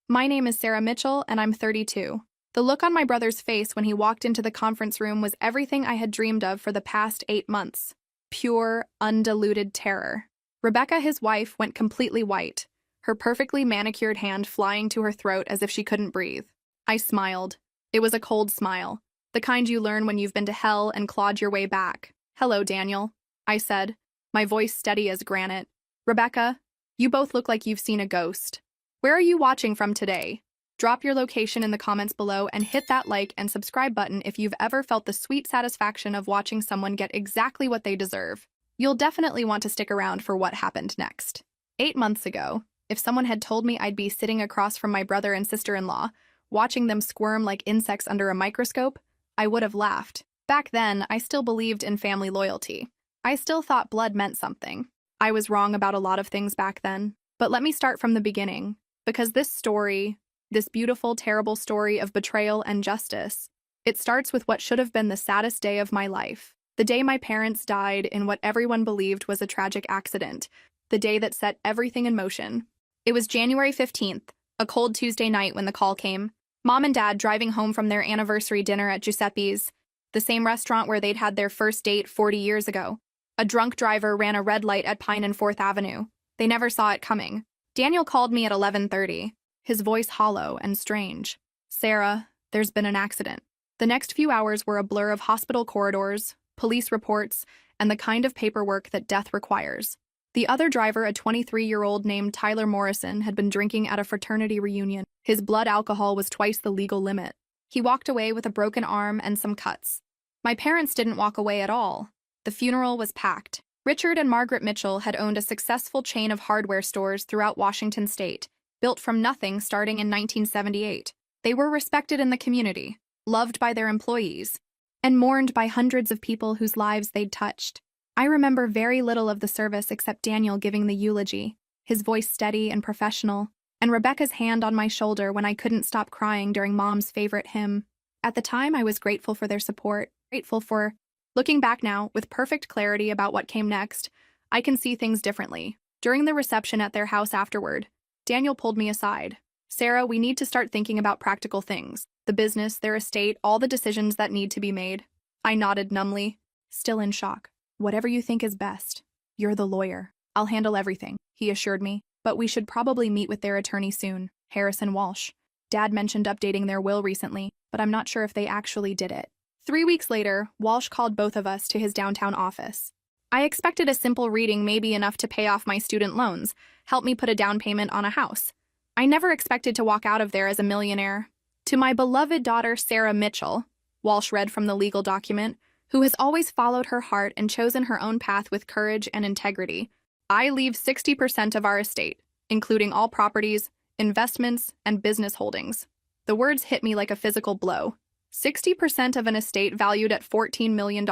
My name is Sarah Mitchell, and I'm 32. The look on my brother's face when he walked into the conference room was everything I had dreamed of for the past 8 months. Pure, undiluted terror. Rebecca, his wife, went completely white, her perfectly manicured hand flying to her throat as if she couldn't breathe. I smiled. It was a cold smile, the kind you learn when you've been to hell and clawed your way back. "Hello, Daniel," I said, my voice steady as granite. "Rebecca, you both look like you've seen a ghost. Where are you watching from today? Drop your location in the comments below and hit that like and subscribe button if you've ever felt the sweet satisfaction of watching someone get exactly what they deserve. You'll definitely want to stick around for what happened next. 8 months ago, if someone had told me I'd be sitting across from my brother and sister-in-law, watching them squirm like insects under a microscope, I would have laughed. Back then, I still believed in family loyalty. I still thought blood meant something. I was wrong about a lot of things back then. But let me start from the beginning, because this beautiful, terrible story of betrayal and justice, it starts with what should have been the saddest day of my life. The day my parents died in what everyone believed was a tragic accident. The day that set everything in motion. It was January 15th, a cold Tuesday night when the call came. Mom and Dad driving home from their anniversary dinner at Giuseppe's, the same restaurant where they'd had their first date 40 years ago. A drunk driver ran a red light at Pine and 4th Avenue. They never saw it coming. Daniel called me at 11:30, his voice hollow and strange. "Sarah, there's been an accident." The next few hours were a blur of hospital corridors, police reports, and the kind of paperwork that death requires. The other driver, a 23-year-old named Tyler Morrison, had been drinking at a fraternity reunion. His blood alcohol was twice the legal limit. He walked away with a broken arm and some cuts. My parents didn't walk away at all. The funeral was packed. Richard and Margaret Mitchell had owned a successful chain of hardware stores throughout Washington state, built from nothing starting in 1978. They were respected in the community, loved by their employees, and mourned by hundreds of people whose lives they'd touched. I remember very little of the service except Daniel giving the eulogy, his voice steady and professional, and Rebecca's hand on my shoulder when I couldn't stop crying during Mom's favorite hymn. At the time, I was grateful for their support, Looking back now, with perfect clarity about what came next, I can see things differently. During the reception at their house afterward, Daniel pulled me aside. "Sarah, we need to start thinking about practical things. The business, their estate, all the decisions that need to be made." I nodded numbly, still in shock. "Whatever you think is best. You're the lawyer. I'll handle everything," he assured me. "But we should probably meet with their attorney soon, Harrison Walsh. Dad mentioned updating their will recently, but I'm not sure if they actually did it." 3 weeks later, Walsh called both of us to his downtown office. I expected a simple reading, maybe enough to pay off my student loans, help me put a down payment on a house. I never expected to walk out of there as a millionaire. "To my beloved daughter, Sarah Mitchell," Walsh read from the legal document, "who has always followed her heart and chosen her own path with courage and integrity, I leave 60% of our estate, including all properties, investments, and business holdings." The words hit me like a physical blow. 60% of an estate valued at $14 million.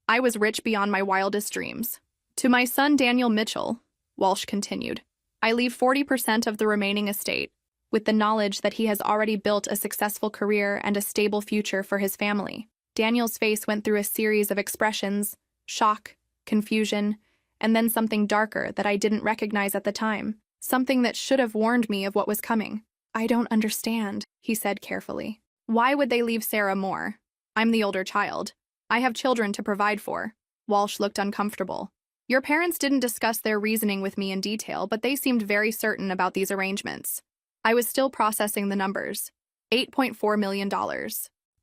I was rich beyond my wildest dreams. "To my son Daniel Mitchell," Walsh continued, "I leave 40% of the remaining estate, with the knowledge that he has already built a successful career and a stable future for his family." Daniel's face went through a series of expressions: shock, confusion, and then something darker that I didn't recognize at the time, something that should have warned me of what was coming. "I don't understand," he said carefully. "Why would they leave Sarah more? I'm the older child. I have children to provide for." Walsh looked uncomfortable. "Your parents didn't discuss their reasoning with me in detail, but they seemed very certain about these arrangements." I was still processing the numbers. $8.4 million.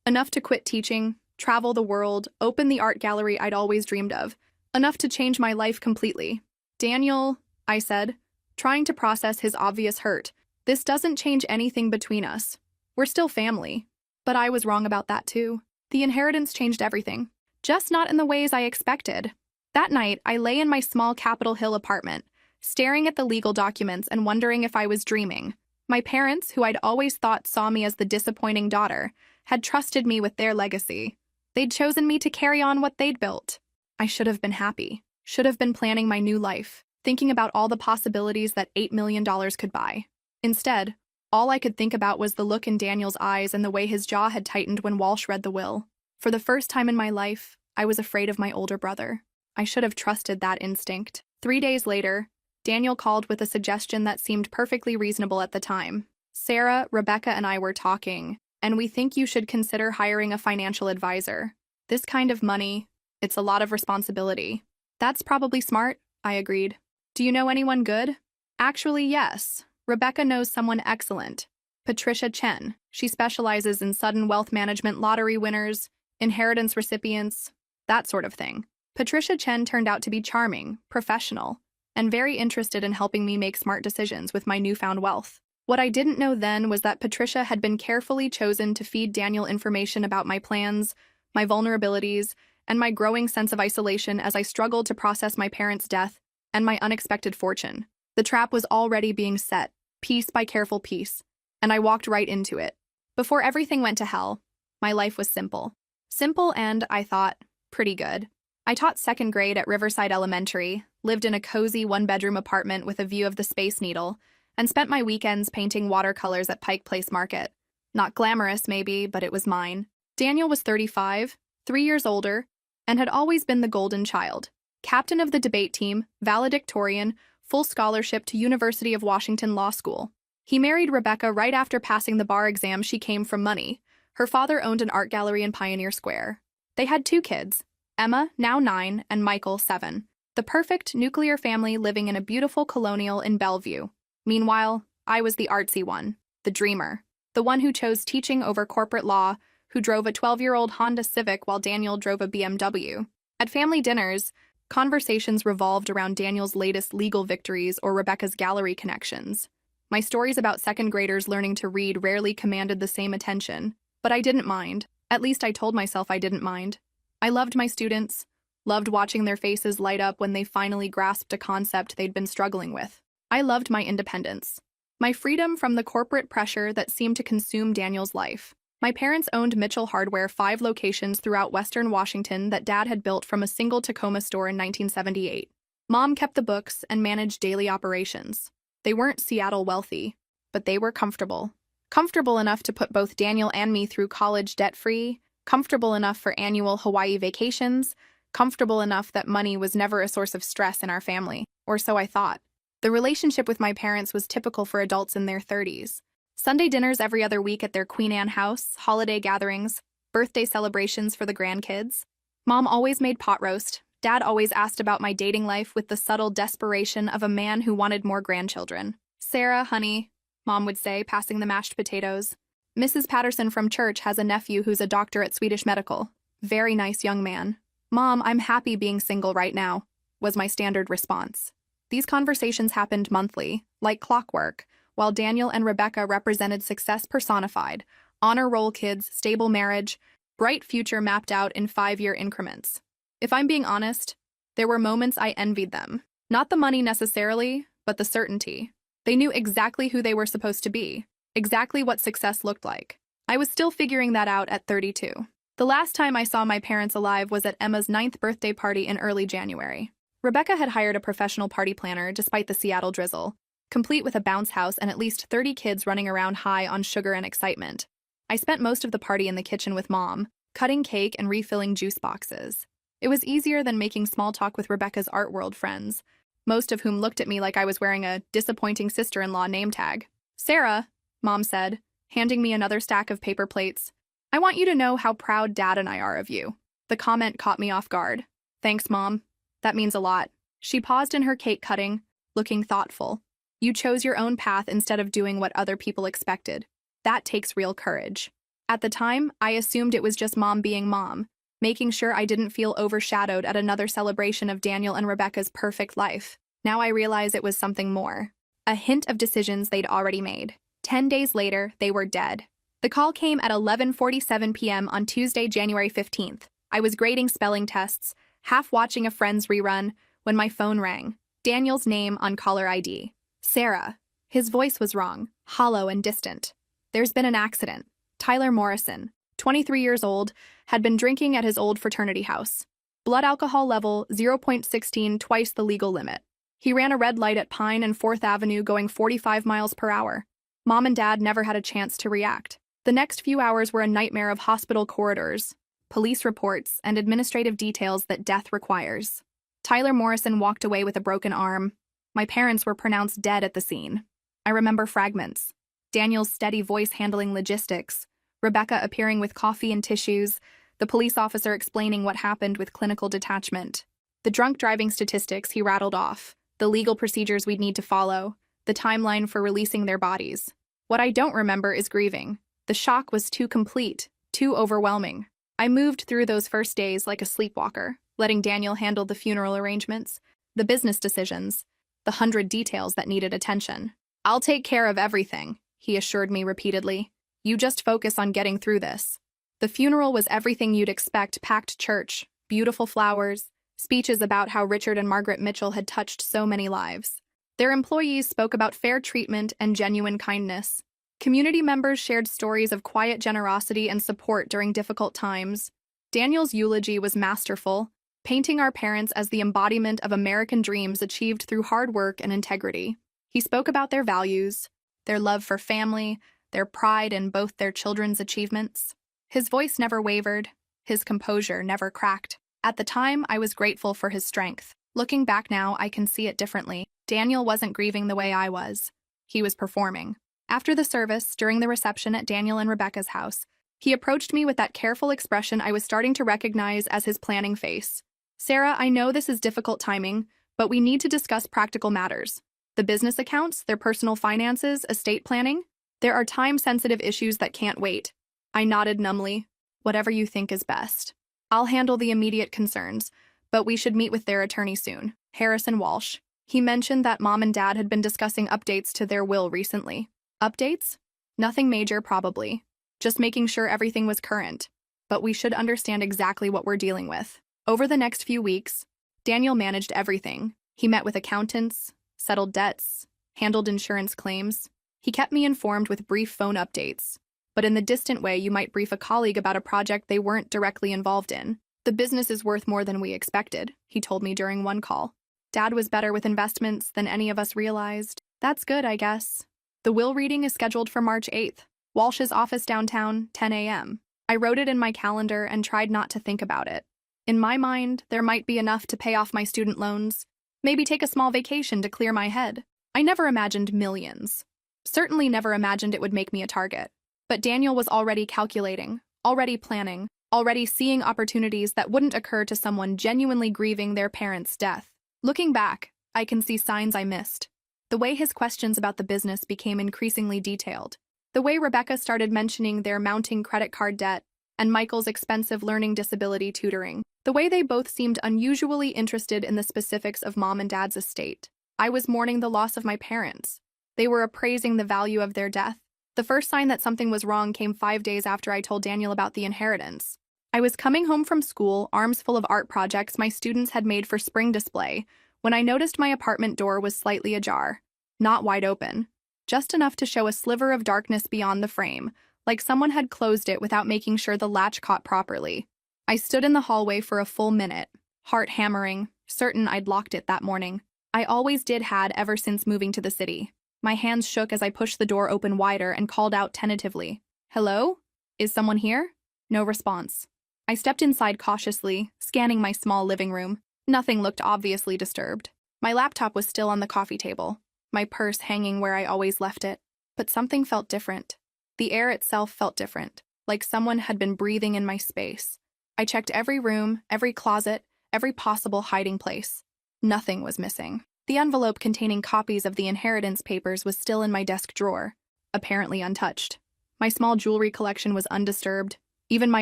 Enough to quit teaching, travel the world, open the art gallery I'd always dreamed of. Enough to change my life completely. "Daniel," I said, trying to process his obvious hurt, "this doesn't change anything between us. We're still family." But I was wrong about that too. The inheritance changed everything, just not in the ways I expected. That night, I lay in my small Capitol Hill apartment, staring at the legal documents and wondering if I was dreaming. My parents, who I'd always thought saw me as the disappointing daughter, had trusted me with their legacy. They'd chosen me to carry on what they'd built. I should have been happy, should have been planning my new life, thinking about all the possibilities that $8 million could buy. Instead, all I could think about was the look in Daniel's eyes and the way his jaw had tightened when Walsh read the will. For the first time in my life, I was afraid of my older brother. I should have trusted that instinct. 3 days later, Daniel called with a suggestion that seemed perfectly reasonable at the time. Sarah, Rebecca, and I were talking, and we think you should consider hiring a financial advisor. This kind of money, it's a lot of responsibility. That's probably smart, I agreed. Do you know anyone good? Actually, yes. Rebecca knows someone excellent. Patricia Chen. She specializes in sudden wealth management, lottery winners, inheritance recipients, that sort of thing. Patricia Chen turned out to be charming, professional, and very interested in helping me make smart decisions with my newfound wealth. What I didn't know then was that Patricia had been carefully chosen to feed Daniel information about my plans, my vulnerabilities, and my growing sense of isolation as I struggled to process my parents' death and my unexpected fortune. The trap was already being set, piece by careful piece, and I walked right into it. Before everything went to hell, my life was simple. Simple and, I thought, pretty good. I taught second grade at Riverside Elementary, lived in a cozy one-bedroom apartment with a view of the Space Needle, and spent my weekends painting watercolors at Pike Place Market. Not glamorous, maybe, but it was mine. Daniel was 35, 3 years older, and had always been the golden child. Captain of the debate team, valedictorian, full scholarship to University of Washington Law School. He married Rebecca right after passing the bar exam. She came from money. Her father owned an art gallery in Pioneer Square. They had 2 kids, Emma, now 9, and Michael, 7. The perfect nuclear family living in a beautiful colonial in Bellevue. Meanwhile, I was the artsy one, the dreamer, the one who chose teaching over corporate law, who drove a 12-year-old Honda Civic while Daniel drove a BMW. At family dinners, conversations revolved around Daniel's latest legal victories or Rebecca's gallery connections. My stories about second graders learning to read rarely commanded the same attention, but I didn't mind. At least I told myself I didn't mind. I loved my students, loved watching their faces light up when they finally grasped a concept they'd been struggling with. I loved my independence, my freedom from the corporate pressure that seemed to consume Daniel's life. My parents owned Mitchell Hardware, 5 locations throughout Western Washington that Dad had built from a single Tacoma store in 1978. Mom kept the books and managed daily operations. They weren't Seattle wealthy, but they were comfortable. Comfortable enough to put both Daniel and me through college debt-free, comfortable enough for annual Hawaii vacations, comfortable enough that money was never a source of stress in our family, or so I thought. The relationship with my parents was typical for adults in their 30s. Sunday dinners every other week at their Queen Anne house, holiday gatherings, birthday celebrations for the grandkids. Mom always made pot roast. Dad always asked about my dating life with the subtle desperation of a man who wanted more grandchildren. Sarah, honey, Mom would say, passing the mashed potatoes. Mrs. Patterson from church has a nephew who's a doctor at Swedish Medical. Very nice young man. Mom, I'm happy being single right now, was my standard response. These conversations happened monthly, like clockwork, while Daniel and Rebecca represented success personified, honor roll kids, stable marriage, bright future mapped out in 5-year increments. If I'm being honest, there were moments I envied them. Not the money necessarily, but the certainty. They knew exactly who they were supposed to be, exactly what success looked like. I was still figuring that out at 32. The last time I saw my parents alive was at Emma's 9th birthday party in early January. Rebecca had hired a professional party planner despite the Seattle drizzle, complete with a bounce house and at least 30 kids running around high on sugar and excitement. I spent most of the party in the kitchen with Mom, cutting cake and refilling juice boxes. It was easier than making small talk with Rebecca's art world friends, most of whom looked at me like I was wearing a disappointing sister-in-law name tag. Sarah, Mom said, handing me another stack of paper plates, I want you to know how proud Dad and I are of you. The comment caught me off guard. Thanks, Mom. That means a lot. She paused in her cake cutting, looking thoughtful. You chose your own path instead of doing what other people expected. That takes real courage. At the time, I assumed it was just Mom being Mom, making sure I didn't feel overshadowed at another celebration of Daniel and Rebecca's perfect life. Now I realize it was something more. A hint of decisions they'd already made. 10 days later, they were dead. The call came at 11:47 p.m. on Tuesday, January 15th. I was grading spelling tests, half watching a Friends rerun, when my phone rang. Daniel's name on caller ID. Sarah. His voice was wrong, hollow and distant. There's been an accident. Tyler Morrison, 23 years old, had been drinking at his old fraternity house. Blood alcohol level 0.16, twice the legal limit. He ran a red light at Pine and 4th Avenue going 45 miles per hour. Mom and Dad never had a chance to react. The next few hours were a nightmare of hospital corridors, police reports, and administrative details that death requires. Tyler Morrison walked away with a broken arm. My parents were pronounced dead at the scene. I remember fragments. Daniel's steady voice handling logistics, Rebecca appearing with coffee and tissues, the police officer explaining what happened with clinical detachment. The drunk driving statistics he rattled off, the legal procedures we'd need to follow, the timeline for releasing their bodies. What I don't remember is grieving. The shock was too complete, too overwhelming. I moved through those first days like a sleepwalker, letting Daniel handle the funeral arrangements, the business decisions, the 100 details that needed attention. "I'll take care of everything," he assured me repeatedly. "You just focus on getting through this." The funeral was everything you'd expect: packed church, beautiful flowers, speeches about how Richard and Margaret Mitchell had touched so many lives. Their employees spoke about fair treatment and genuine kindness. Community members shared stories of quiet generosity and support during difficult times. Daniel's eulogy was masterful, painting our parents as the embodiment of American dreams achieved through hard work and integrity. He spoke about their values, their love for family, their pride in both their children's achievements. His voice never wavered, his composure never cracked. At the time, I was grateful for his strength. Looking back now, I can see it differently. Daniel wasn't grieving the way I was. He was performing. After the service, during the reception at Daniel and Rebecca's house, he approached me with that careful expression I was starting to recognize as his planning face. "Sarah, I know this is difficult timing, but we need to discuss practical matters. The business accounts, their personal finances, estate planning. There are time-sensitive issues that can't wait." I nodded numbly. "Whatever you think is best. I'll handle the immediate concerns, but we should meet with their attorney soon, Harrison Walsh." He mentioned that Mom and Dad had been discussing updates to their will recently. Updates? Nothing major, probably. Just making sure everything was current. But we should understand exactly what we're dealing with. Over the next few weeks, Daniel managed everything. He met with accountants, settled debts, handled insurance claims. He kept me informed with brief phone updates, but in the distant way you might brief a colleague about a project they weren't directly involved in. "The business is worth more than we expected," he told me during one call. "Dad was better with investments than any of us realized." "That's good, I guess." The will reading is scheduled for March 8th. Walsh's office downtown, 10 a.m. I wrote it in my calendar and tried not to think about it. In my mind, there might be enough to pay off my student loans, maybe take a small vacation to clear my head. I never imagined millions. Certainly never imagined it would make me a target. But Daniel was already calculating, already planning, already seeing opportunities that wouldn't occur to someone genuinely grieving their parents' death. Looking back, I can see signs I missed. The way his questions about the business became increasingly detailed. The way Rebecca started mentioning their mounting credit card debt and Michael's expensive learning disability tutoring. The way they both seemed unusually interested in the specifics of Mom and Dad's estate. I was mourning the loss of my parents. They were appraising the value of their death. The first sign that something was wrong came 5 days after I told Daniel about the inheritance. I was coming home from school, arms full of art projects my students had made for spring display, when I noticed my apartment door was slightly ajar. Not wide open. Just enough to show a sliver of darkness beyond the frame, like someone had closed it without making sure the latch caught properly. I stood in the hallway for a full minute, heart hammering, certain I'd locked it that morning. I always had ever since moving to the city. My hands shook as I pushed the door open wider and called out tentatively, "Hello? Is someone here?" No response. I stepped inside cautiously, scanning my small living room. Nothing looked obviously disturbed. My laptop was still on the coffee table, my purse hanging where I always left it. But something felt different. The air itself felt different, like someone had been breathing in my space. I checked every room, every closet, every possible hiding place. Nothing was missing. The envelope containing copies of the inheritance papers was still in my desk drawer, apparently untouched. My small jewelry collection was undisturbed. Even my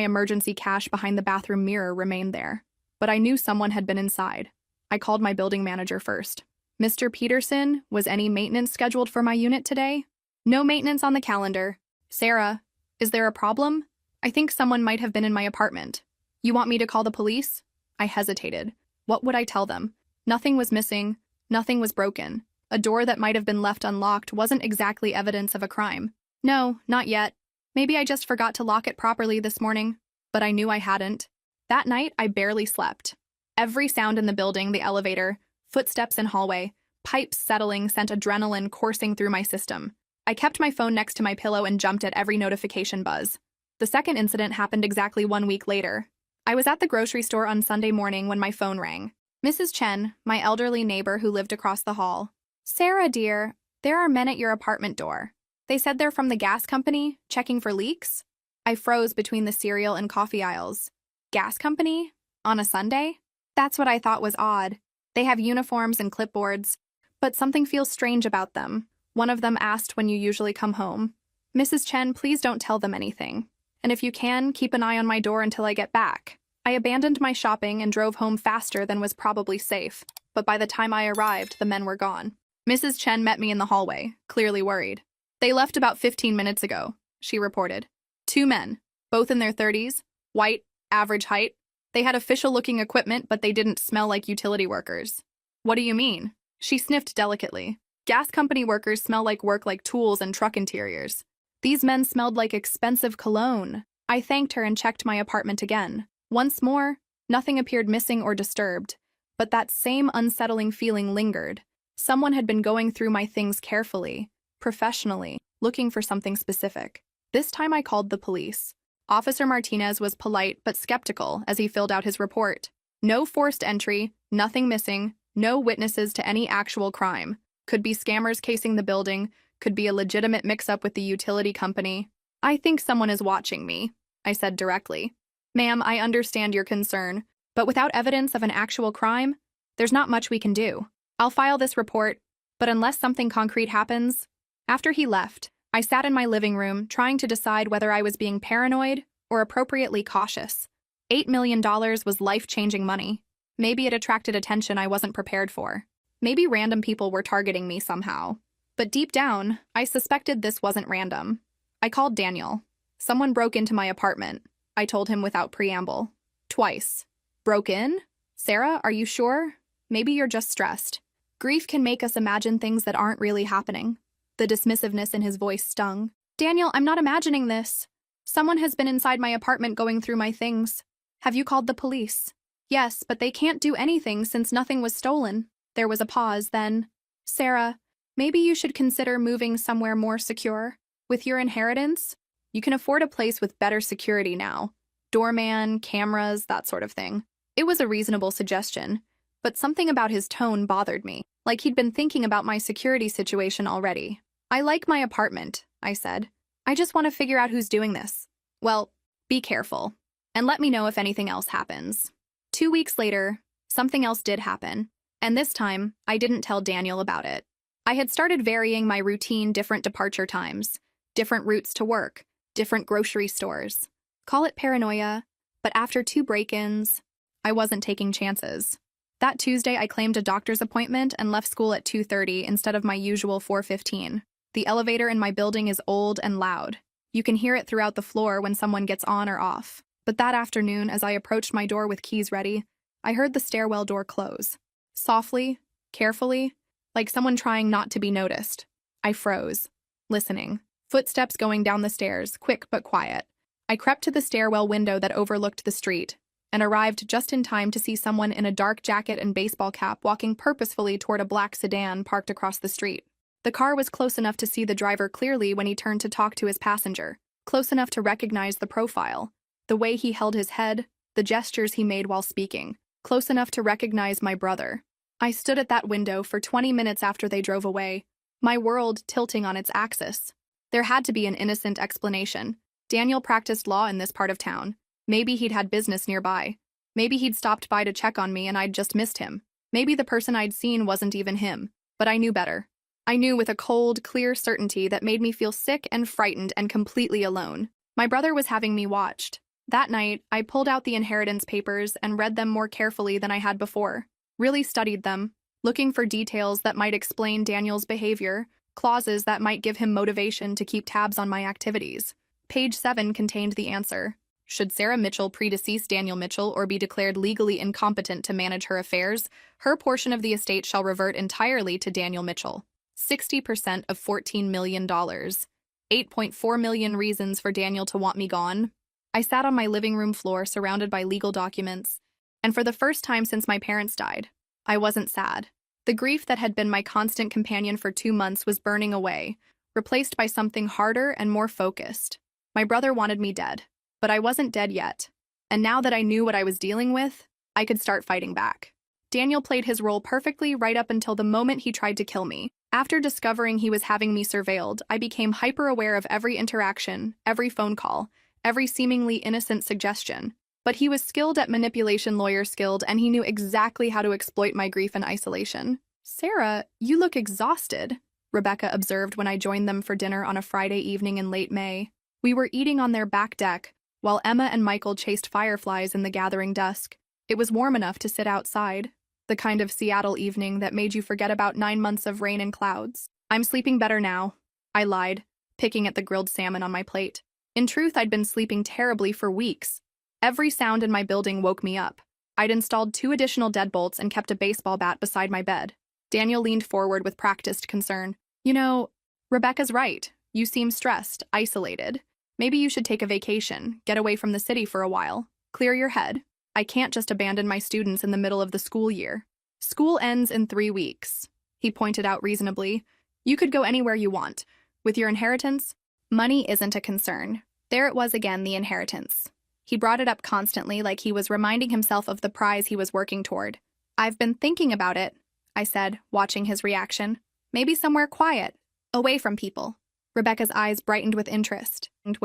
emergency cache behind the bathroom mirror remained there. But I knew someone had been inside. I called my building manager first. "Mr. Peterson, was any maintenance scheduled for my unit today?" "No maintenance on the calendar." "Sarah, is there a problem? I think someone might have been in my apartment." "You want me to call the police?" I hesitated. What would I tell them? Nothing was missing. Nothing was broken. A door that might have been left unlocked wasn't exactly evidence of a crime. "No, not yet. Maybe I just forgot to lock it properly this morning." But I knew I hadn't. That night, I barely slept. Every sound in the building, the elevator, footsteps in hallway, pipes settling sent adrenaline coursing through my system. I kept my phone next to my pillow and jumped at every notification buzz. The second incident happened exactly 1 week later. I was at the grocery store on Sunday morning when my phone rang. Mrs. Chen, my elderly neighbor who lived across the hall. "Sarah, dear, there are men at your apartment door." They said they're from the gas company, checking for leaks? I froze between the cereal and coffee aisles. Gas company? On a Sunday? That's what I thought was odd. They have uniforms and clipboards, but something feels strange about them. One of them asked when you usually come home. Mrs. Chen, please don't tell them anything. And if you can, keep an eye on my door until I get back. I abandoned my shopping and drove home faster than was probably safe, but by the time I arrived, the men were gone. Mrs. Chen met me in the hallway, clearly worried. They left about 15 minutes ago, she reported. 2 men, both in their 30s, white, average height. They had official-looking equipment, but they didn't smell like utility workers. What do you mean? She sniffed delicately. Gas company workers smell like work like tools and truck interiors. These men smelled like expensive cologne. I thanked her and checked my apartment again. Once more, nothing appeared missing or disturbed, but that same unsettling feeling lingered. Someone had been going through my things carefully, professionally, looking for something specific. This time I called the police. Officer Martinez was polite but skeptical as he filled out his report. No forced entry, nothing missing, no witnesses to any actual crime. Could be scammers casing the building, could be a legitimate mix-up with the utility company. I think someone is watching me, I said directly. Ma'am, I understand your concern, but without evidence of an actual crime, there's not much we can do. I'll file this report, but unless something concrete happens... After he left, I sat in my living room trying to decide whether I was being paranoid or appropriately cautious. $8 million was life-changing money. Maybe it attracted attention I wasn't prepared for. Maybe random people were targeting me somehow. But deep down, I suspected this wasn't random. I called Daniel. Someone broke into my apartment, I told him without preamble. Twice. Broke in? Sarah, are you sure? Maybe you're just stressed. Grief can make us imagine things that aren't really happening. The dismissiveness in his voice stung. Daniel, I'm not imagining this. Someone has been inside my apartment going through my things. Have you called the police? Yes, but they can't do anything since nothing was stolen. There was a pause, then. Sarah, maybe you should consider moving somewhere more secure. With your inheritance, you can afford a place with better security now. Doorman, cameras, that sort of thing. It was a reasonable suggestion, but something about his tone bothered me, like he'd been thinking about my security situation already. I like my apartment, I said. I just want to figure out who's doing this. Well, be careful, and let me know if anything else happens. 2 weeks later, something else did happen, and this time, I didn't tell Daniel about it. I had started varying my routine different departure times, different routes to work, different grocery stores. Call it paranoia, but after 2 break-ins, I wasn't taking chances. That Tuesday, I claimed a doctor's appointment and left school at 2:30 instead of my usual 4:15. The elevator in my building is old and loud. You can hear it throughout the floor when someone gets on or off. But that afternoon, as I approached my door with keys ready, I heard the stairwell door close. Softly, carefully, like someone trying not to be noticed. I froze, listening. Footsteps going down the stairs, quick but quiet. I crept to the stairwell window that overlooked the street, and arrived just in time to see someone in a dark jacket and baseball cap walking purposefully toward a black sedan parked across the street. The car was close enough to see the driver clearly when he turned to talk to his passenger, close enough to recognize the profile, the way he held his head, the gestures he made while speaking, close enough to recognize my brother. I stood at that window for 20 minutes after they drove away, my world tilting on its axis. There had to be an innocent explanation. Daniel practiced law in this part of town. Maybe he'd had business nearby. Maybe he'd stopped by to check on me and I'd just missed him. Maybe the person I'd seen wasn't even him. But I knew better. I knew with a cold, clear certainty that made me feel sick and frightened and completely alone. My brother was having me watched. That night, I pulled out the inheritance papers and read them more carefully than I had before. Really studied them, looking for details that might explain Daniel's behavior, clauses that might give him motivation to keep tabs on my activities. Page 7 contained the answer. Should Sarah Mitchell predecease Daniel Mitchell or be declared legally incompetent to manage her affairs, her portion of the estate shall revert entirely to Daniel Mitchell. 60% of $14 million. 8.4 million reasons for Daniel to want me gone. I sat on my living room floor surrounded by legal documents, and for the first time since my parents died, I wasn't sad. The grief that had been my constant companion for 2 months was burning away, replaced by something harder and more focused. My brother wanted me dead, but I wasn't dead yet. And now that I knew what I was dealing with, I could start fighting back. Daniel played his role perfectly right up until the moment he tried to kill me. After discovering he was having me surveilled, I became hyper-aware of every interaction, every phone call, every seemingly innocent suggestion. But he was skilled at manipulation, lawyer-skilled, and he knew exactly how to exploit my grief and isolation. "Sarah, you look exhausted," Rebecca observed when I joined them for dinner on a Friday evening in late May. We were eating on their back deck, while Emma and Michael chased fireflies in the gathering dusk. It was warm enough to sit outside, the kind of Seattle evening that made you forget about 9 months of rain and clouds. "I'm sleeping better now," I lied, picking at the grilled salmon on my plate. In truth, I'd been sleeping terribly for weeks. Every sound in my building woke me up. I'd installed 2 additional deadbolts and kept a baseball bat beside my bed. Daniel leaned forward with practiced concern. "You know, Rebecca's right. You seem stressed, isolated. Maybe you should take a vacation, get away from the city for a while. Clear your head. I can't just abandon my students in the middle of the school year. School ends in 3 weeks," he pointed out reasonably. "You could go anywhere you want. With your inheritance, money isn't a concern." There it was again, the inheritance. He brought it up constantly, like he was reminding himself of the prize he was working toward. "I've been thinking about it," I said, watching his reaction. "Maybe somewhere quiet, away from people." Rebecca's eyes brightened with interest. And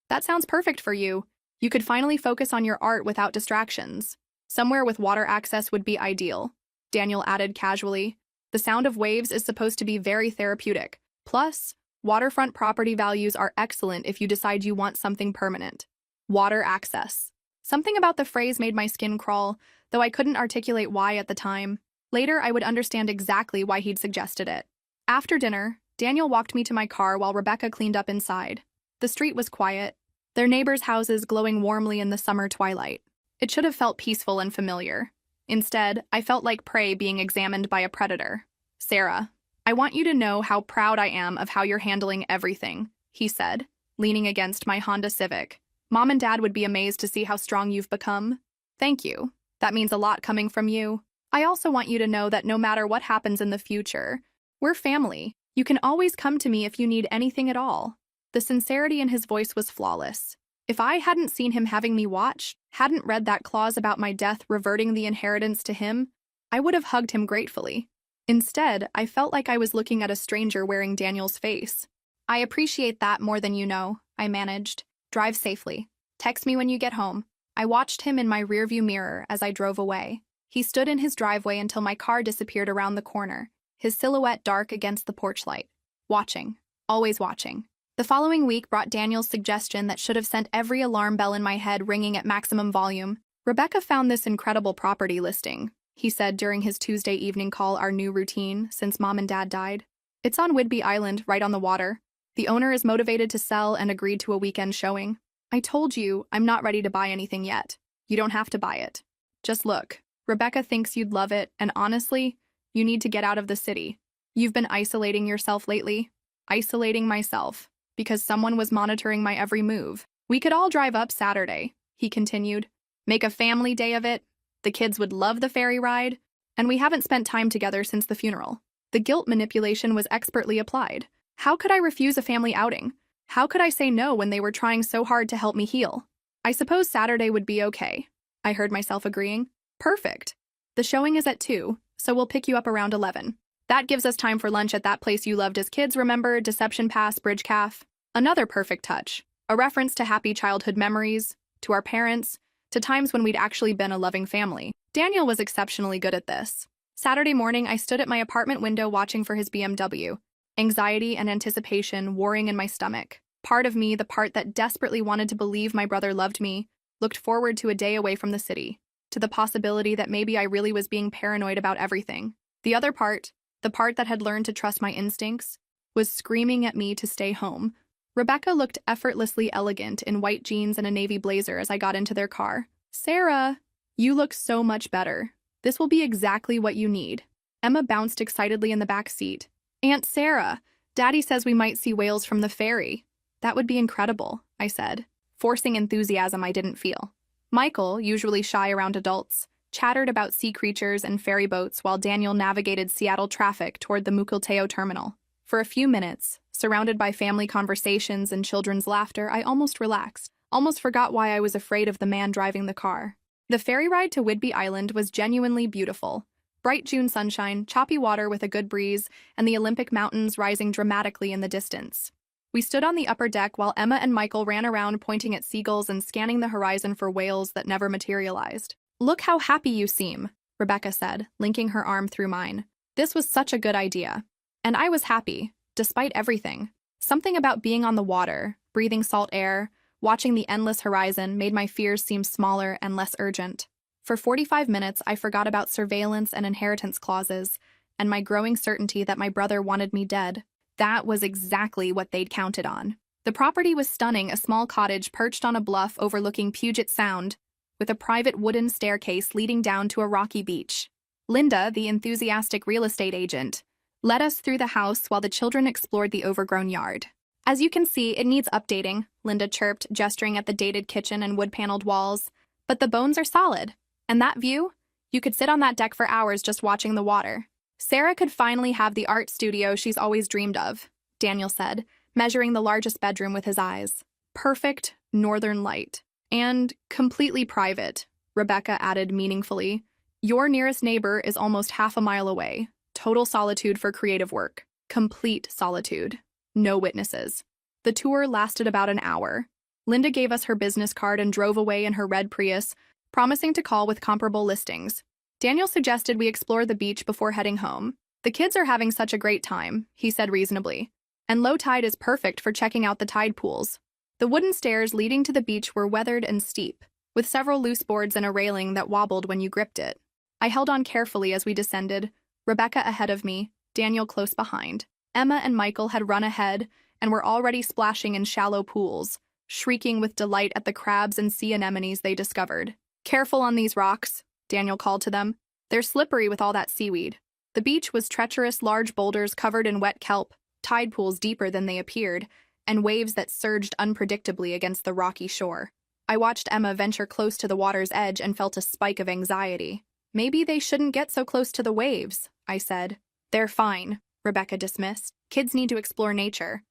"That sounds perfect for you. You could finally focus on your art without distractions. Somewhere with water access would be ideal," Daniel added casually. "The sound of waves is supposed to be very therapeutic. Plus, waterfront property values are excellent if you decide you want something permanent." Water access. Something about the phrase made my skin crawl, though I couldn't articulate why at the time. Later, I would understand exactly why he'd suggested it. After dinner, Daniel walked me to my car while Rebecca cleaned up inside. The street was quiet, their neighbors' houses glowing warmly in the summer twilight. It should have felt peaceful and familiar. Instead, I felt like prey being examined by a predator. "Sarah, I want you to know how proud I am of how you're handling everything," he said, leaning against my Honda Civic. "Mom and Dad would be amazed to see how strong you've become." "Thank you. That means a lot coming from you. I also want you to know that no matter what happens in the future, we're family. You can always come to me if you need anything at all." The sincerity in his voice was flawless. If I hadn't seen him having me watch, hadn't read that clause about my death reverting the inheritance to him, I would have hugged him gratefully. Instead, I felt like I was looking at a stranger wearing Daniel's face. "I appreciate that more than you know," I managed. "Drive safely. Text me when you get home." I watched him in my rearview mirror as I drove away. He stood in his driveway until my car disappeared around the corner, his silhouette dark against the porch light. Watching. Always watching. The following week brought Daniel's suggestion that should have sent every alarm bell in my head ringing at maximum volume. "Rebecca found this incredible property listing," he said during his Tuesday evening call, our new routine since Mom and Dad died. "It's on Whidbey Island, right on the water. The owner is motivated to sell and agreed to a weekend showing. I told you I'm not ready to buy anything yet. You don't have to buy it. Just look. Rebecca thinks you'd love it, and honestly, you need to get out of the city. You've been isolating yourself lately." "Isolating myself, because someone was monitoring my every move. We could all drive up Saturday," he continued. "Make a family day of it. The kids would love the ferry ride, and we haven't spent time together since the funeral." The guilt manipulation was expertly applied. How could I refuse a family outing? How could I say no when they were trying so hard to help me heal? "I suppose Saturday would be okay," I heard myself agreeing. "Perfect. The showing is at 2, so we'll pick you up around 11. That gives us time for lunch at that place you loved as kids, remember? Deception Pass, Bridge Calf." Another perfect touch. A reference to happy childhood memories, to our parents, to times when we'd actually been a loving family. Daniel was exceptionally good at this. Saturday morning, I stood at my apartment window watching for his BMW. Anxiety and anticipation warring in my stomach. Part of me, the part that desperately wanted to believe my brother loved me, looked forward to a day away from the city, to the possibility that maybe I really was being paranoid about everything. The other part, the part that had learned to trust my instincts, was screaming at me to stay home. Rebecca looked effortlessly elegant in white jeans and a navy blazer as I got into their car. "Sarah, you look so much better. This will be exactly what you need." Emma bounced excitedly in the back seat. "Aunt Sarah, Daddy says we might see whales from the ferry." "That would be incredible," I said, forcing enthusiasm I didn't feel. Michael, usually shy around adults, chattered about sea creatures and ferry boats while Daniel navigated Seattle traffic toward the Mukilteo terminal. For a few minutes, surrounded by family conversations and children's laughter, I almost relaxed, almost forgot why I was afraid of the man driving the car. The ferry ride to Whidbey Island was genuinely beautiful. Bright June sunshine, choppy water with a good breeze, and the Olympic mountains rising dramatically in the distance. We stood on the upper deck while Emma and Michael ran around pointing at seagulls and scanning the horizon for whales that never materialized. "Look how happy you seem," Rebecca said, linking her arm through mine. This was such a good idea. And I was happy, despite everything. Something about being on the water, breathing salt air, watching the endless horizon made my fears seem smaller and less urgent. For 45 minutes, I forgot about surveillance and inheritance clauses, and my growing certainty that my brother wanted me dead. That was exactly what they'd counted on. The property was stunning, a small cottage perched on a bluff overlooking Puget Sound, with a private wooden staircase leading down to a rocky beach. Linda, the enthusiastic real estate agent, led us through the house while the children explored the overgrown yard. "As you can see, it needs updating," Linda chirped, gesturing at the dated kitchen and wood-paneled walls. "But the bones are solid. And that view? You could sit on that deck for hours just watching the water." "Sarah could finally have the art studio she's always dreamed of," Daniel said, measuring the largest bedroom with his eyes. "Perfect northern light. And completely private," Rebecca added meaningfully. "Your nearest neighbor is almost half a mile away. Total solitude for creative work. Complete solitude. No witnesses." The tour lasted about an hour. Linda gave us her business card and drove away in her red Prius, promising to call with comparable listings. Daniel suggested we explore the beach before heading home. "The kids are having such a great time," he said reasonably. "And low tide is perfect for checking out the tide pools." The wooden stairs leading to the beach were weathered and steep, with several loose boards and a railing that wobbled when you gripped it. I held on carefully as we descended, Rebecca ahead of me, Daniel close behind. Emma and Michael had run ahead and were already splashing in shallow pools, shrieking with delight at the crabs and sea anemones they discovered. "Careful on these rocks," Daniel called to them. "They're slippery with all that seaweed." The beach was treacherous, large boulders covered in wet kelp, tide pools deeper than they appeared, and waves that surged unpredictably against the rocky shore. I watched Emma venture close to the water's edge and felt a spike of anxiety. "Maybe they shouldn't get so close to the waves," I said. "They're fine," Rebecca dismissed. "Kids need to explore nature.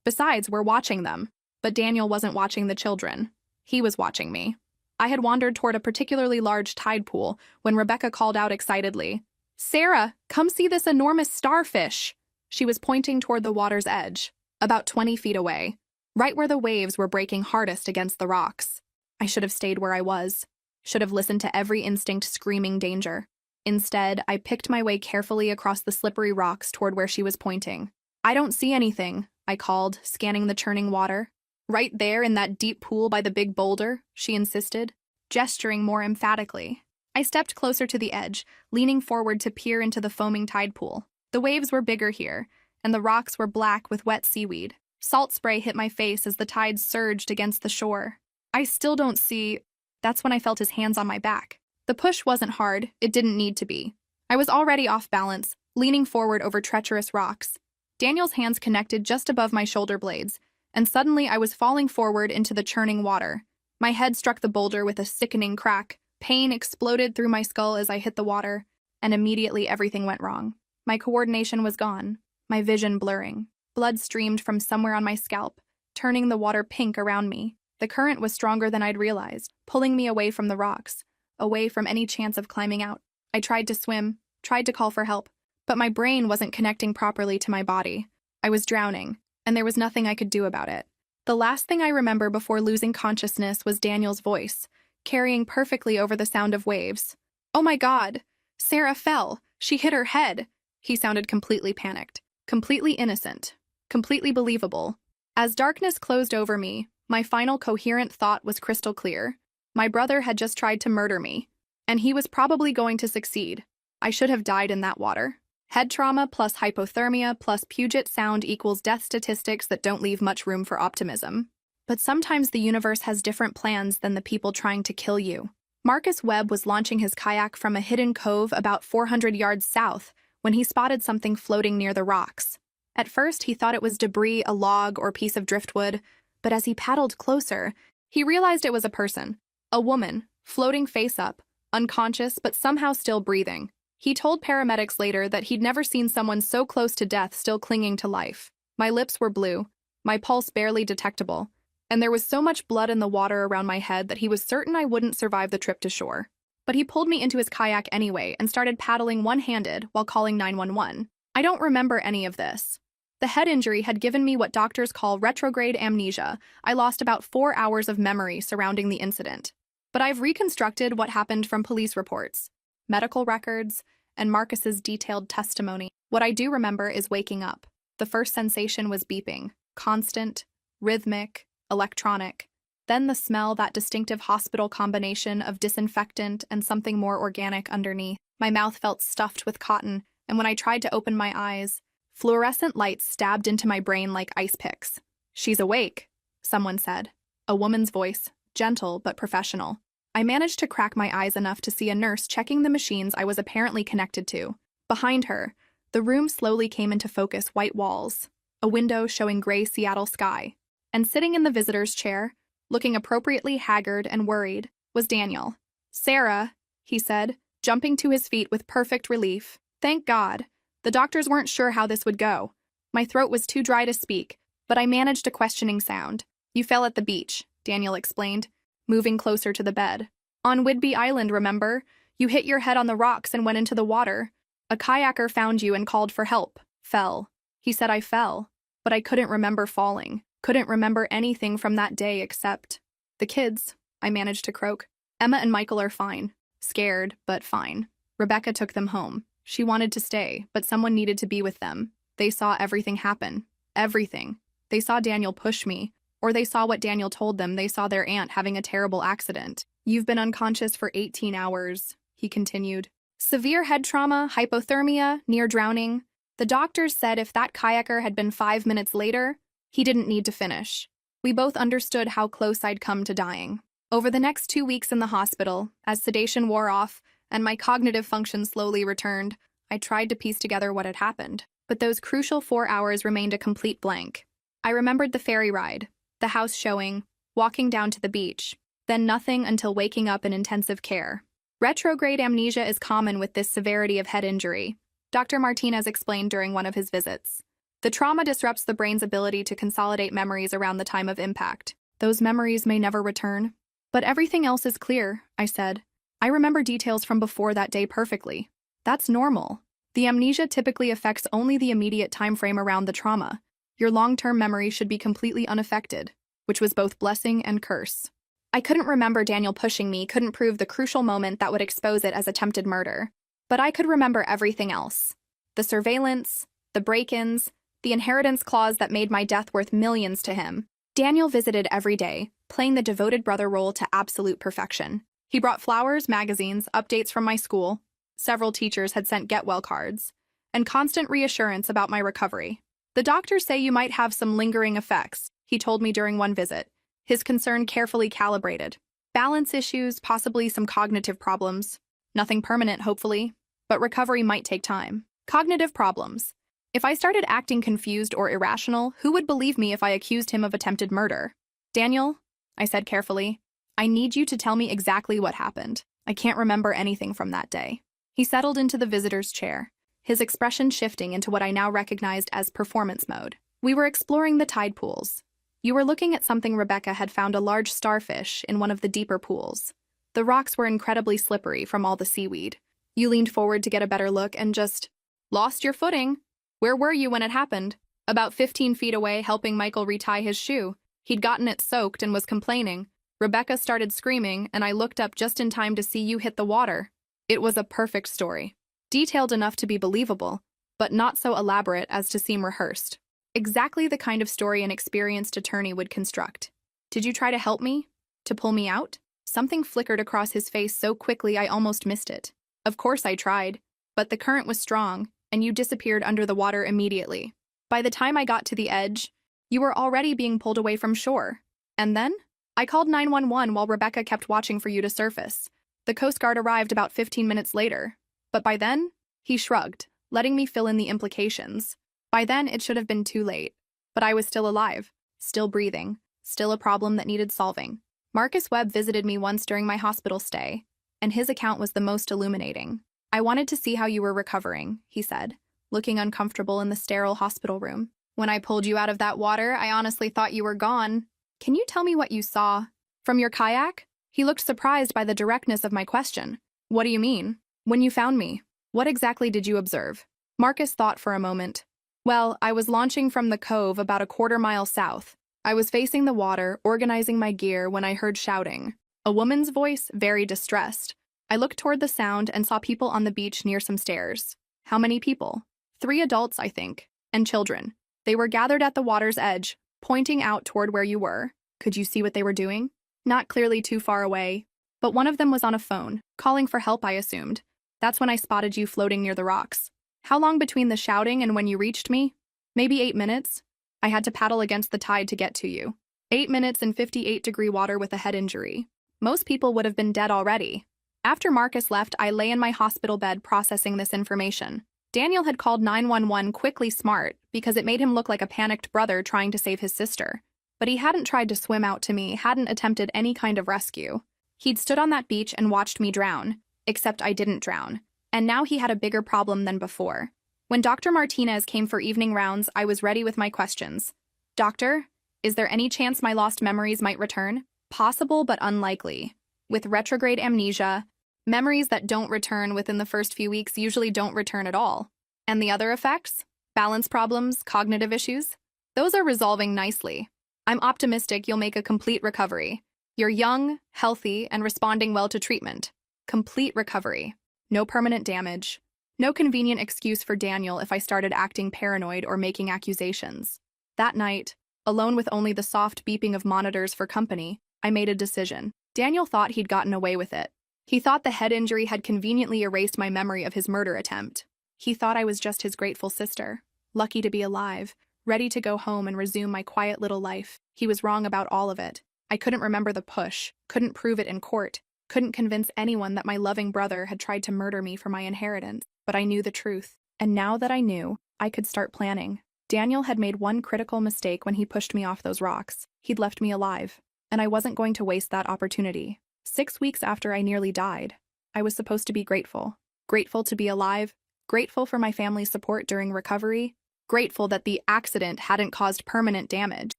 Besides, we're watching them." But Daniel wasn't watching the children. He was watching me. I had wandered toward a particularly large tide pool when Rebecca called out excitedly, "Sarah, come see this enormous starfish!" She was pointing toward the water's edge, about 20 feet away, right where the waves were breaking hardest against the rocks. I should have stayed where I was, should have listened to every instinct screaming danger. Instead, I picked my way carefully across the slippery rocks toward where she was pointing. "I don't see anything," I called, scanning the churning water. "Right there in that deep pool by the big boulder," she insisted, gesturing more emphatically. I stepped closer to the edge, leaning forward to peer into the foaming tide pool. The waves were bigger here, and the rocks were black with wet seaweed. Salt spray hit my face as the tides surged against the shore. "I still don't see—" That's when I felt his hands on my back. The push wasn't hard, it didn't need to be. I was already off balance, leaning forward over treacherous rocks. Daniel's hands connected just above my shoulder blades, and suddenly I was falling forward into the churning water. My head struck the boulder with a sickening crack. Pain exploded through my skull as I hit the water, and immediately everything went wrong. My coordination was gone, my vision blurring. Blood streamed from somewhere on my scalp, turning the water pink around me. The current was stronger than I'd realized, pulling me away from the rocks, away from any chance of climbing out. I tried to swim, tried to call for help, but my brain wasn't connecting properly to my body. I was drowning, and there was nothing I could do about it. The last thing I remember before losing consciousness was Daniel's voice, carrying perfectly over the sound of waves. "Oh my God! Sarah fell! She hit her head!" He sounded completely panicked, completely innocent, completely believable. As darkness closed over me, my final coherent thought was crystal clear. My brother had just tried to murder me, and he was probably going to succeed. I should have died in that water. Head trauma plus hypothermia plus Puget Sound equals death statistics that don't leave much room for optimism. But sometimes the universe has different plans than the people trying to kill you. Marcus Webb was launching his kayak from a hidden cove about 400 yards south when he spotted something floating near the rocks. At first, he thought it was debris, a log, or piece of driftwood, but as he paddled closer, he realized it was a person, a woman, floating face up, unconscious but somehow still breathing. He told paramedics later that he'd never seen someone so close to death still clinging to life. My lips were blue, my pulse barely detectable, and there was so much blood in the water around my head that he was certain I wouldn't survive the trip to shore. but he pulled me into his kayak anyway and started paddling one-handed while calling 911. I don't remember any of this. The head injury had given me what doctors call retrograde amnesia. I lost about 4 hours of memory surrounding the incident. But I've reconstructed what happened from police reports, medical records, and Marcus's detailed testimony. What I do remember is waking up. The first sensation was beeping, constant, rhythmic, electronic. Then the smell, that distinctive hospital combination of disinfectant and something more organic underneath. My mouth felt stuffed with cotton, and when I tried to open my eyes, fluorescent lights stabbed into my brain like ice picks. "She's awake," someone said. A woman's voice, gentle but professional. I managed to crack my eyes enough to see a nurse checking the machines I was apparently connected to. Behind her, the room slowly came into focus: white walls, a window showing gray Seattle sky. And sitting in the visitor's chair, looking appropriately haggard and worried, was Daniel. "Sarah," he said, jumping to his feet with perfect relief. "Thank God. The doctors weren't sure how this would go." My throat was too dry to speak, but I managed a questioning sound. "You fell at the beach," Daniel explained, moving closer to the bed. "On Whidbey Island, remember? You hit your head on the rocks and went into the water. A kayaker found you and called for help." "Fell." He said I fell, but I couldn't remember falling. Couldn't remember anything from that day except the kids, I managed to croak. "Emma and Michael are fine. Scared, but fine. Rebecca took them home. She wanted to stay, but someone needed to be with them. They saw everything happen. Everything. They saw Daniel push me, or they saw what Daniel told them. They saw their aunt having a terrible accident. You've been unconscious for 18 hours, he continued. Severe head trauma, hypothermia, near drowning. The doctors said if that kayaker had been 5 minutes later, he didn't need to finish. We both understood how close I'd come to dying. Over the next 2 weeks in the hospital, as sedation wore off and my cognitive function slowly returned, I tried to piece together what had happened. But those crucial 4 hours remained a complete blank. I remembered the ferry ride, the house showing, walking down to the beach, then nothing until waking up in intensive care. Retrograde amnesia is common with this severity of head injury, Dr. Martinez explained during one of his visits. The trauma disrupts the brain's ability to consolidate memories around the time of impact. Those memories may never return. But everything else is clear, I said. I remember details from before that day perfectly. That's normal. The amnesia typically affects only the immediate time frame around the trauma. Your long-term memory should be completely unaffected, which was both blessing and curse. I couldn't remember Daniel pushing me, couldn't prove the crucial moment that would expose it as attempted murder. But I could remember everything else. The surveillance, the break-ins, the inheritance clause that made my death worth millions to him. Daniel visited every day, playing the devoted brother role to absolute perfection. He brought flowers, magazines, updates from my school. Several teachers had sent get-well cards, and constant reassurance about my recovery. The doctors say you might have some lingering effects, he told me during one visit, his concern carefully calibrated. Balance issues, possibly some cognitive problems. Nothing permanent, hopefully, but recovery might take time. Cognitive problems. If I started acting confused or irrational, who would believe me if I accused him of attempted murder? Daniel, I said carefully, I need you to tell me exactly what happened. I can't remember anything from that day. He settled into the visitor's chair, his expression shifting into what I now recognized as performance mode. We were exploring the tide pools. You were looking at something. Rebecca had found a large starfish in one of the deeper pools. The rocks were incredibly slippery from all the seaweed. You leaned forward to get a better look and just lost your footing. Where were you when it happened? About 15 feet away, helping Michael retie his shoe. He'd gotten it soaked and was complaining. Rebecca started screaming, and I looked up just in time to see you hit the water. It was a perfect story. Detailed enough to be believable, but not so elaborate as to seem rehearsed. Exactly the kind of story an experienced attorney would construct. Did you try to help me? To pull me out? Something flickered across his face so quickly I almost missed it. Of course I tried, but the current was strong, and you disappeared under the water immediately. By the time I got to the edge, you were already being pulled away from shore. And then? I called 911 while Rebecca kept watching for you to surface. The Coast Guard arrived about 15 minutes later. But by then, he shrugged, letting me fill in the implications. By then, it should have been too late. But I was still alive, still breathing, still a problem that needed solving. Marcus Webb visited me once during my hospital stay, and his account was the most illuminating. I wanted to see how you were recovering, he said, looking uncomfortable in the sterile hospital room. When I pulled you out of that water, I honestly thought you were gone. Can you tell me what you saw? From your kayak? He looked surprised by the directness of my question. What do you mean? When you found me, what exactly did you observe? Marcus thought for a moment. Well, I was launching from the cove about a quarter-mile south. I was facing the water, organizing my gear, when I heard shouting. A woman's voice, very distressed. I looked toward the sound and saw people on the beach near some stairs. How many people? 3 adults, I think, and children. They were gathered at the water's edge, pointing out toward where you were. Could you see what they were doing? Not clearly too far away, but one of them was on a phone, calling for help, I assumed. That's when I spotted you floating near the rocks. How long between the shouting and when you reached me? Maybe 8 minutes? I had to paddle against the tide to get to you. 8 minutes in 58-degree water with a head injury. Most people would have been dead already. After Marcus left, I lay in my hospital bed processing this information. Daniel had called 911 quickly smart because it made him look like a panicked brother trying to save his sister. But he hadn't tried to swim out to me, hadn't attempted any kind of rescue. He'd stood on that beach and watched me drown, except I didn't drown. And now he had a bigger problem than before. When Dr. Martinez came for evening rounds, I was ready with my questions. Doctor, is there any chance my lost memories might return? Possible but unlikely. With retrograde amnesia, memories that don't return within the first few weeks usually don't return at all. And the other effects? Balance problems, cognitive issues? Those are resolving nicely. I'm optimistic you'll make a complete recovery. You're young, healthy, and responding well to treatment. Complete recovery. No permanent damage. No convenient excuse for Daniel if I started acting paranoid or making accusations. That night, alone with only the soft beeping of monitors for company, I made a decision. Daniel thought he'd gotten away with it. He thought the head injury had conveniently erased my memory of his murder attempt. He thought I was just his grateful sister, lucky to be alive, ready to go home and resume my quiet little life. He was wrong about all of it. I couldn't remember the push, couldn't prove it in court, couldn't convince anyone that my loving brother had tried to murder me for my inheritance. But I knew the truth. And now that I knew, I could start planning. Daniel had made one critical mistake when he pushed me off those rocks. He'd left me alive, and I wasn't going to waste that opportunity. 6 weeks after I nearly died, I was supposed to be grateful. Grateful to be alive, grateful for my family's support during recovery, grateful that the accident hadn't caused permanent damage.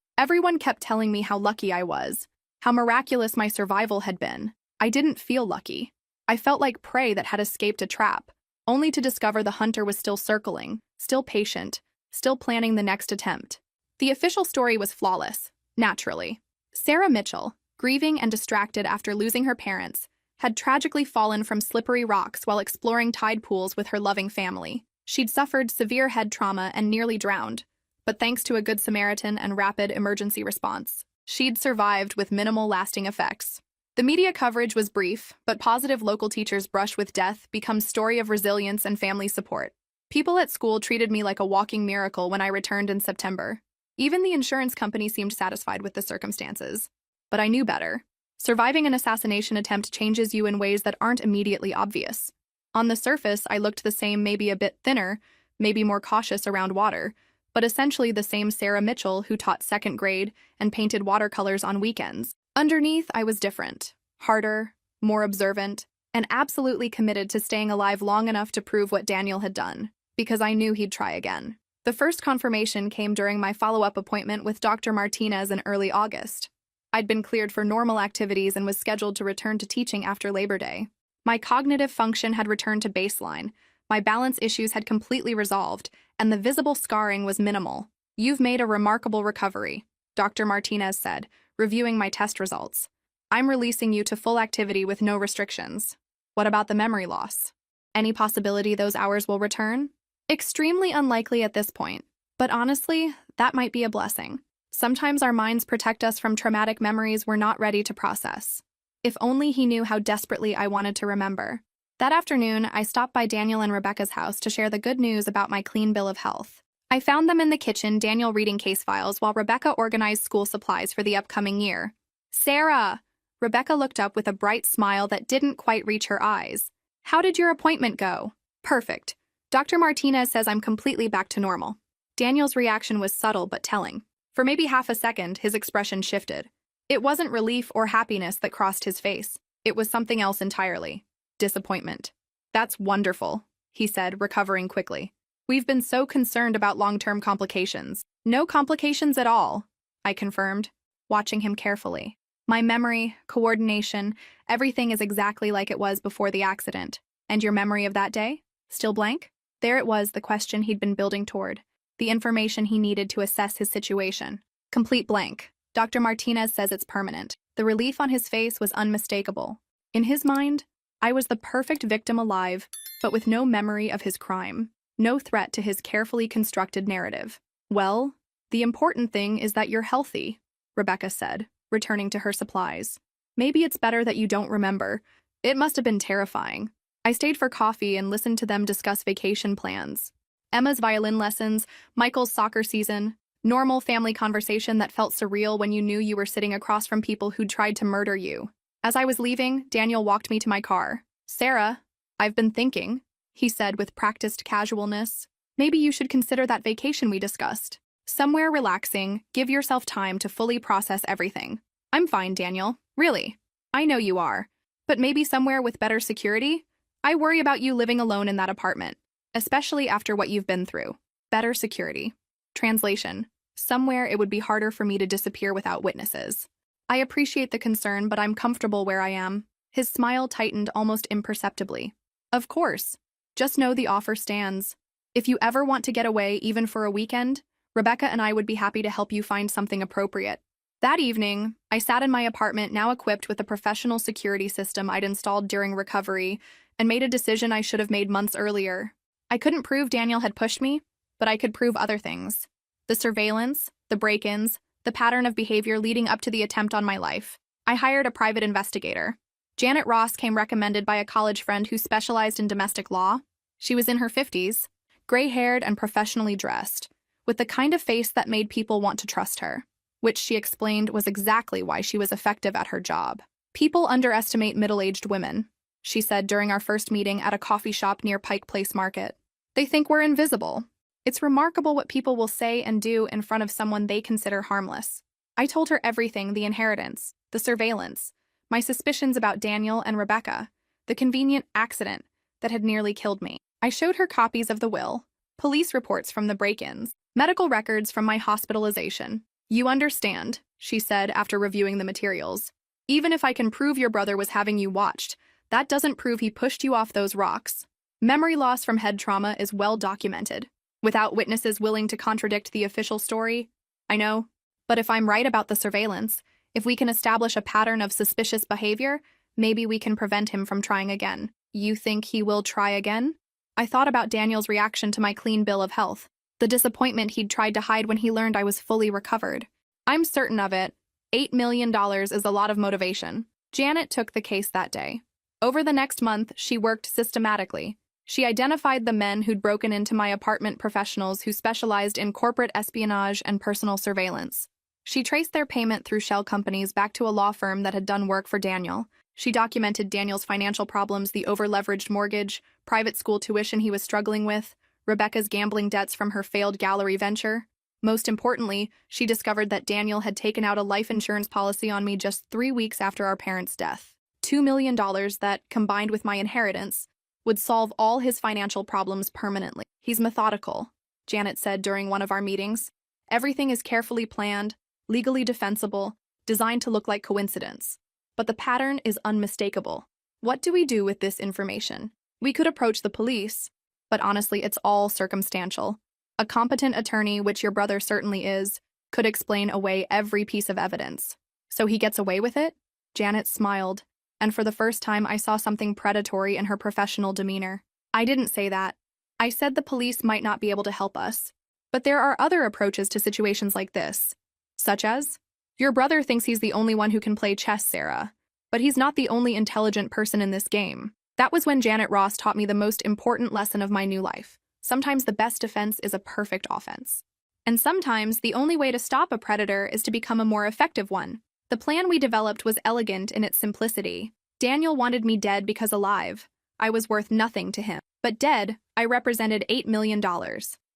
Everyone kept telling me how lucky I was, how miraculous my survival had been. I didn't feel lucky. I felt like prey that had escaped a trap, only to discover the hunter was still circling, still patient, still planning the next attempt. The official story was flawless, naturally. Sarah Mitchell, grieving and distracted after losing her parents, had tragically fallen from slippery rocks while exploring tide pools with her loving family. She'd suffered severe head trauma and nearly drowned, but thanks to a good Samaritan and rapid emergency response, she'd survived with minimal lasting effects. The media coverage was brief, but positive local teachers' brush with death becomes story of resilience and family support. People at school treated me like a walking miracle when I returned in September. Even the insurance company seemed satisfied with the circumstances. But I knew better. Surviving an assassination attempt changes you in ways that aren't immediately obvious. On the surface, I looked the same, maybe a bit thinner, maybe more cautious around water, but essentially the same Sarah Mitchell who taught second grade and painted watercolors on weekends. Underneath, I was different, harder, more observant, and absolutely committed to staying alive long enough to prove what Daniel had done, because I knew he'd try again. The first confirmation came during my follow-up appointment with Dr. Martinez in early August. I'd been cleared for normal activities and was scheduled to return to teaching after Labor Day. My cognitive function had returned to baseline, my balance issues had completely resolved, and the visible scarring was minimal. "You've made a remarkable recovery," Dr. Martinez said, reviewing my test results. "I'm releasing you to full activity with no restrictions." What about the memory loss? Any possibility those hours will return? Extremely unlikely at this point, but honestly, that might be a blessing. Sometimes our minds protect us from traumatic memories we're not ready to process. If only he knew how desperately I wanted to remember. That afternoon, I stopped by Daniel and Rebecca's house to share the good news about my clean bill of health. I found them in the kitchen, Daniel reading case files while Rebecca organized school supplies for the upcoming year. "Sarah!" Rebecca looked up with a bright smile that didn't quite reach her eyes. "How did your appointment go?" "Perfect. Dr. Martinez says I'm completely back to normal." Daniel's reaction was subtle but telling. For maybe half a second, his expression shifted. It wasn't relief or happiness that crossed his face. It was something else entirely. Disappointment. "That's wonderful," he said, recovering quickly. "We've been so concerned about long-term complications." "No complications at all," I confirmed, watching him carefully. My memory, coordination, everything is exactly like it was before the accident. And your memory of that day? Still blank? There it was, the question he'd been building toward. The information he needed to assess his situation. Complete blank. Dr. Martinez says it's permanent. The relief on his face was unmistakable. In his mind, I was the perfect victim alive, but with no memory of his crime. No threat to his carefully constructed narrative. Well, the important thing is that you're healthy, Rebecca said, returning to her supplies. Maybe it's better that you don't remember. It must have been terrifying. I stayed for coffee and listened to them discuss vacation plans. Emma's violin lessons, Michael's soccer season, normal family conversation that felt surreal when you knew you were sitting across from people who'd tried to murder you. As I was leaving, Daniel walked me to my car. "Sarah, I've been thinking," he said with practiced casualness. "Maybe you should consider that vacation we discussed. Somewhere relaxing, give yourself time to fully process everything." "I'm fine, Daniel. Really. I know you are. But maybe somewhere with better security? I worry about you living alone in that apartment, especially after what you've been through." Better security. Translation: somewhere it would be harder for me to disappear without witnesses. I appreciate the concern, but I'm comfortable where I am. His smile tightened almost imperceptibly. "Of course. Just know the offer stands. If you ever want to get away, even for a weekend, Rebecca and I would be happy to help you find something appropriate." That evening, I sat in my apartment, now equipped with a professional security system I'd installed during recovery, and made a decision I should have made months earlier. I couldn't prove Daniel had pushed me, but I could prove other things. The surveillance, the break-ins, the pattern of behavior leading up to the attempt on my life. I hired a private investigator. Janet Ross came recommended by a college friend who specialized in domestic law. She was in her 50s, gray-haired and professionally dressed, with the kind of face that made people want to trust her, which she explained was exactly why she was effective at her job. "People underestimate middle-aged women," she said during our first meeting at a coffee shop near Pike Place Market. "They think we're invisible. It's remarkable what people will say and do in front of someone they consider harmless." I told her everything: the inheritance, the surveillance, my suspicions about Daniel and Rebecca, the convenient accident that had nearly killed me. I showed her copies of the will, police reports from the break-ins, medical records from my hospitalization. "You understand," she said after reviewing the materials. "Even if I can prove your brother was having you watched, that doesn't prove he pushed you off those rocks. Memory loss from head trauma is well documented. Without witnesses willing to contradict the official story, I know. But if I'm right about the surveillance, if we can establish a pattern of suspicious behavior, maybe we can prevent him from trying again." "You think he will try again?" I thought about Daniel's reaction to my clean bill of health, the disappointment he'd tried to hide when he learned I was fully recovered. "I'm certain of it. $8 million is a lot of motivation." Janet took the case that day. Over the next month, she worked systematically. She identified the men who'd broken into my apartment, professionals who specialized in corporate espionage and personal surveillance. She traced their payment through shell companies back to a law firm that had done work for Daniel. She documented Daniel's financial problems: the over-leveraged mortgage, private school tuition he was struggling with, Rebecca's gambling debts from her failed gallery venture. Most importantly, she discovered that Daniel had taken out a life insurance policy on me just 3 weeks after our parents' death. $2 million that, combined with my inheritance, would solve all his financial problems permanently. "He's methodical," Janet said during one of our meetings. "Everything is carefully planned, legally defensible, designed to look like coincidence. But the pattern is unmistakable. What do we do with this information? We could approach the police, but honestly, it's all circumstantial. A competent attorney, which your brother certainly is, could explain away every piece of evidence." "So he gets away with it?" Janet smiled, and for the first time I saw something predatory in her professional demeanor. "I didn't say that. I said the police might not be able to help us. But there are other approaches to situations like this. Such as? Your brother thinks he's the only one who can play chess, Sarah. But he's not the only intelligent person in this game." That was when Janet Ross taught me the most important lesson of my new life. Sometimes the best defense is a perfect offense. And sometimes the only way to stop a predator is to become a more effective one. The plan we developed was elegant in its simplicity. Daniel wanted me dead because alive, I was worth nothing to him. But dead, I represented $8 million.